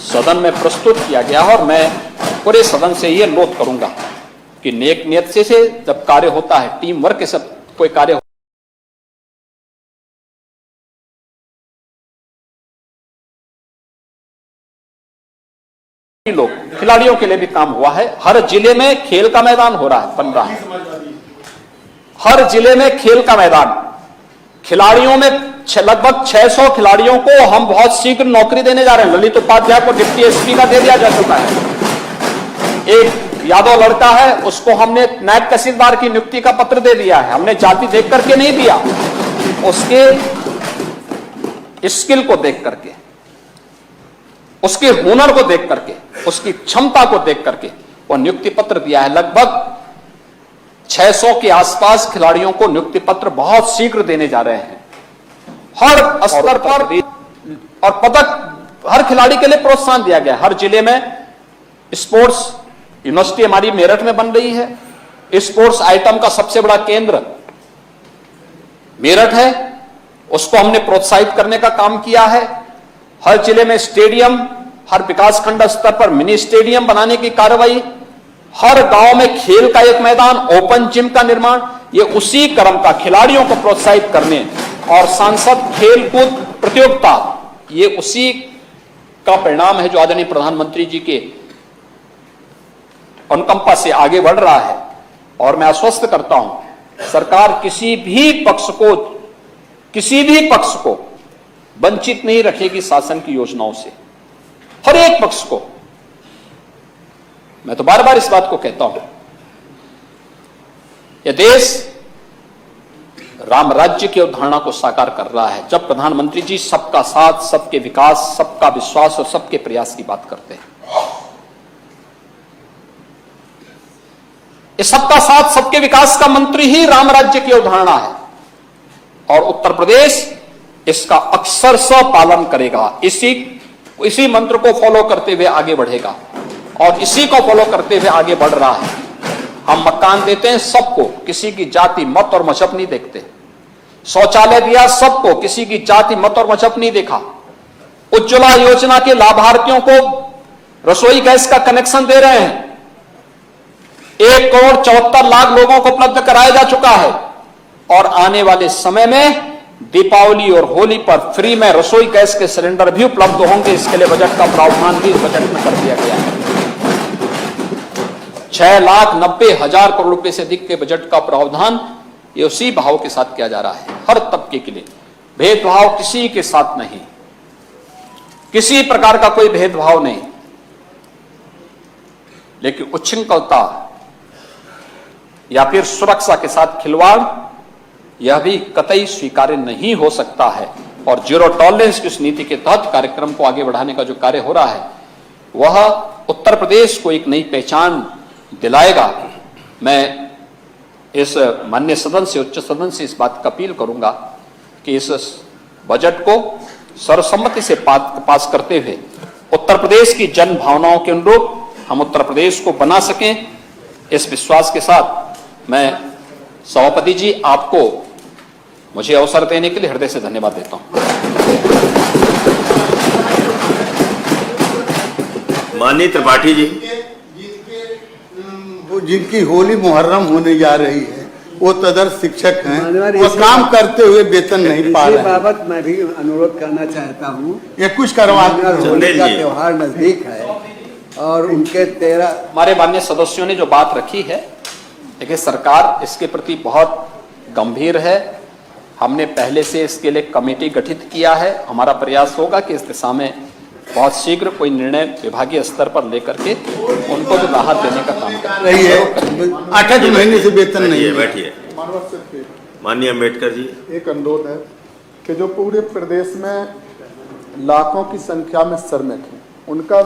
सदन में प्रस्तुत किया गया और मैं पूरे सदन से यह अनुरोध करूंगा कि नेक नियत से जब कार्य होता है, टीम वर्क के सब कोई कार्य लोग खिलाड़ियों के लिए भी काम हुआ है। हर जिले में खेल का मैदान हो रहा है, बन रहा है। हर जिले में खेल का मैदान, खिलाड़ियों में लगभग 600 खिलाड़ियों को हम बहुत शीघ्र नौकरी देने जा रहे हैं। ललित उपाध्याय को डिप्टी एसपी का दे दिया जा चुका है। एक यादव लड़का है, उसको हमने नायब तहसीलदार की नियुक्ति का पत्र दे दिया है। हमने जाति देख करके नहीं दिया, उसके स्किल को देख करके, उसके हुनर को देख करके, उसकी क्षमता को देख करके वो नियुक्ति पत्र दिया है। लगभग 600 के आसपास खिलाड़ियों को नियुक्ति पत्र बहुत शीघ्र देने जा रहे हैं। हर स्तर पर और पदक हर खिलाड़ी के लिए प्रोत्साहन दिया गया। हर जिले में स्पोर्ट्स यूनिवर्सिटी हमारी मेरठ में बन रही है। स्पोर्ट्स आइटम का सबसे बड़ा केंद्र मेरठ है, उसको हमने प्रोत्साहित करने का काम किया है। हर जिले में स्टेडियम, हर विकासखंड स्तर पर मिनी स्टेडियम बनाने की कार्रवाई, हर गांव में खेल का एक मैदान, ओपन जिम का निर्माण, ये उसी क्रम का खिलाड़ियों को प्रोत्साहित करने और सांसद खेलकूद प्रतियोगिता, ये उसी का परिणाम है जो आदरणीय प्रधानमंत्री जी के अनुकंपा से आगे बढ़ रहा है। और मैं आश्वस्त करता हूं, सरकार किसी भी पक्ष को वंचित नहीं रखेगी शासन की योजनाओं से। हर एक पक्ष को, मैं तो बार बार इस बात को कहता हूं, यह देश राम राज्य की अवधारणा को साकार कर रहा है जब प्रधानमंत्री जी सबका साथ, सबके विकास, सबका विश्वास और सबके प्रयास की बात करते हैं। इस सबका साथ, सबके विकास का मंत्र ही राम राज्य की अवधारणा है और उत्तर प्रदेश इसका अक्षरशः पालन करेगा। इसी मंत्र को फॉलो करते हुए आगे बढ़ेगा और इसी को फॉलो करते हुए आगे बढ़ रहा है। हम मकान देते हैं सबको, किसी की जाति, मत और मजहब नहीं देखते। शौचालय दिया सबको, किसी की जाति, मत और मजहब नहीं देखा। उज्ज्वला योजना के लाभार्थियों को रसोई गैस का कनेक्शन दे रहे हैं। 1,74,00,000 लोगों को उपलब्ध कराया जा चुका है और आने वाले समय में दीपावली और होली पर फ्री में रसोई गैस के सिलेंडर भी उपलब्ध होंगे। इसके लिए बजट का प्रावधान भी इस बजट में कर दिया गया है। 6,90,000 करोड़ रुपए से अधिक के बजट का प्रावधान ये उसी भाव के साथ किया जा रहा है। हर तबके के लिए भेदभाव किसी के साथ नहीं, किसी प्रकार का कोई भेदभाव नहीं, लेकिन उच्छृंखलता या फिर सुरक्षा के साथ खिलवाड़ यह भी कतई स्वीकार्य नहीं हो सकता है। और जीरो टॉलरेंस की उस नीति के तहत कार्यक्रम को आगे बढ़ाने का जो कार्य हो रहा है वह उत्तर प्रदेश को एक नई पहचान दिलाएगा। मैं इस माननीय सदन से, उच्च सदन से इस बात का अपील करूंगा कि इस बजट को सर्वसम्मति से पास करते हुए उत्तर प्रदेश की जन भावनाओं के अनुरूप हम उत्तर प्रदेश को बना सकें, इस विश्वास के साथ मैं सभापति जी आपको मुझे अवसर देने के लिए हृदय से धन्यवाद देता हूं। माननीय त्रिपाठी जी, जिनकी होली मुहर्रम होने जा रही है वो तदर्थ शिक्षक हैं, वो काम करते हुए वेतन नहीं पा रहे हैं। बाबत मैं भी अनुरोध करना चाहता हूँ, ये कुछ करवा होली का त्योहार नजदीक है और उनके 13 हमारे माननीय सदस्यों ने जो बात रखी है, देखिए सरकार इसके प्रति बहुत गंभीर है। हमने पहले से इसके लिए कमेटी गठित किया है। हमारा प्रयास होगा कि इस दिशा में बहुत शीघ्र कोई निर्णय विभागीय स्तर पर लेकर के उनको भी राहत देने का काम करें। रही है 8 महीने से वेतन नहीं बैठिए है। बैठिए। माननीय अम्बेडकर जी, एक अनुरोध है कि जो पूरे प्रदेश में लाखों की संख्या में श्रमिक हैं, उनका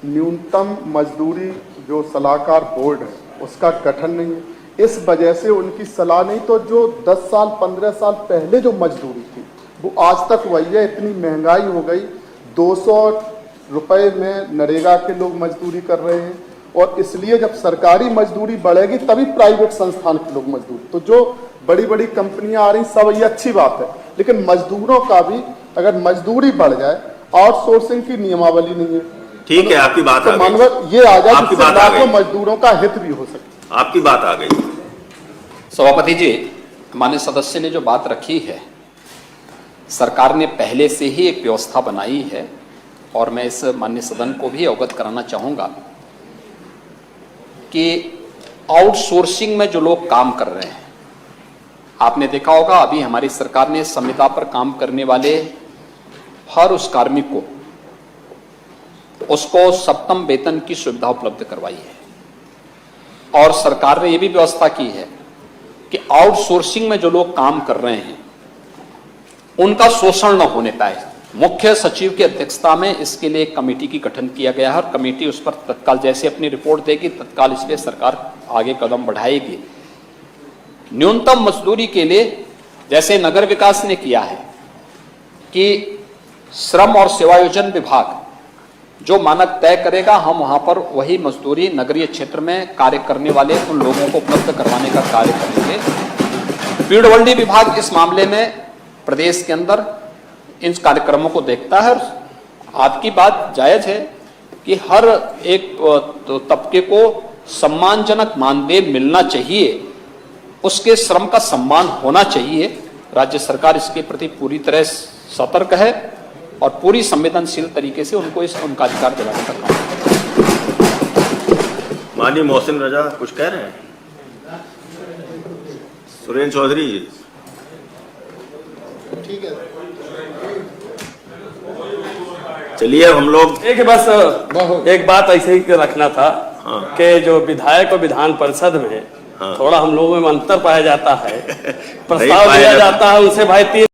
न्यूनतम मजदूरी जो सलाहकार बोर्ड है उसका गठन नहीं है। इस वजह से उनकी सलाह नहीं, तो जो 10 साल 15 साल पहले जो मजदूरी थी वो आज तक वही है। इतनी महंगाई हो गई, 200 रुपये में नरेगा के लोग मजदूरी कर रहे हैं, और इसलिए जब सरकारी मजदूरी बढ़ेगी तभी प्राइवेट संस्थान के लोग मजदूरी। तो जो बड़ी बड़ी कंपनियां आ रही सब ये अच्छी बात है, लेकिन मजदूरों का भी अगर मजदूरी बढ़ जाए, आउटसोर्सिंग की नियमावली नहीं है, ठीक है, आपकी बात तो आ गई। मानव ये आ जाए आपकी जिससे बात आ लाखों गई। मजदूरों का हित भी हो सके। आपकी बात आ गई। सभापति जी, माननीय सदस्य ने जो बात रखी है, सरकार ने पहले से ही एक व्यवस्था बनाई है, और मैं इस माननीय सदन को भी अवगत कराना चाहूंगा कि आउटसोर्सिंग में जो लोग काम कर रहे हैं, आपने देखा होगा अभी हमारी सरकार ने संविदा पर काम करने वाले हर उस कार्मिक को उसको सप्तम वेतन की सुविधा उपलब्ध करवाई है। और सरकार ने यह भी व्यवस्था की है कि आउटसोर्सिंग में जो लोग काम कर रहे हैं उनका शोषण न होने पाए। मुख्य सचिव की अध्यक्षता में इसके लिए एक कमेटी की गठन किया गया है, और कमेटी उस पर तत्काल जैसे अपनी रिपोर्ट देगी तत्काल इसलिए सरकार आगे कदम बढ़ाएगी। न्यूनतम मजदूरी के लिए जैसे नगर विकास ने किया है कि श्रम और सेवायोजन विभाग जो मानक तय करेगा, हम वहां पर वही मजदूरी नगरीय क्षेत्र में कार्य करने वाले उन लोगों को उपलब्ध करवाने का कार्य करेंगे। पीडब्ल्यूडी विभाग इस मामले में प्रदेश के अंदर इन कार्यक्रमों को देखता है। आपकी बात जायज है कि हर एक तबके को सम्मानजनक मानदेय मिलना चाहिए, उसके श्रम का सम्मान होना चाहिए। राज्य सरकार इसके प्रति पूरी तरह सतर्क है और पूरी संवेदनशील तरीके से उनको उनका अधिकार दिलाने का काम। माननीय मोहसिन रजा कुछ कह रहे हैं? सुरेंद्र चौधरी जी, ठीक है। चलिए अब हम लोग एक बस एक बात ऐसे ही रखना था। हाँ। कि जो विधायक और विधान परिषद में हाँ। थोड़ा हम लोगों में अंतर पाया जाता है, नहीं प्रस्ताव पाया दिया जाता। जाता है उनसे भाई 3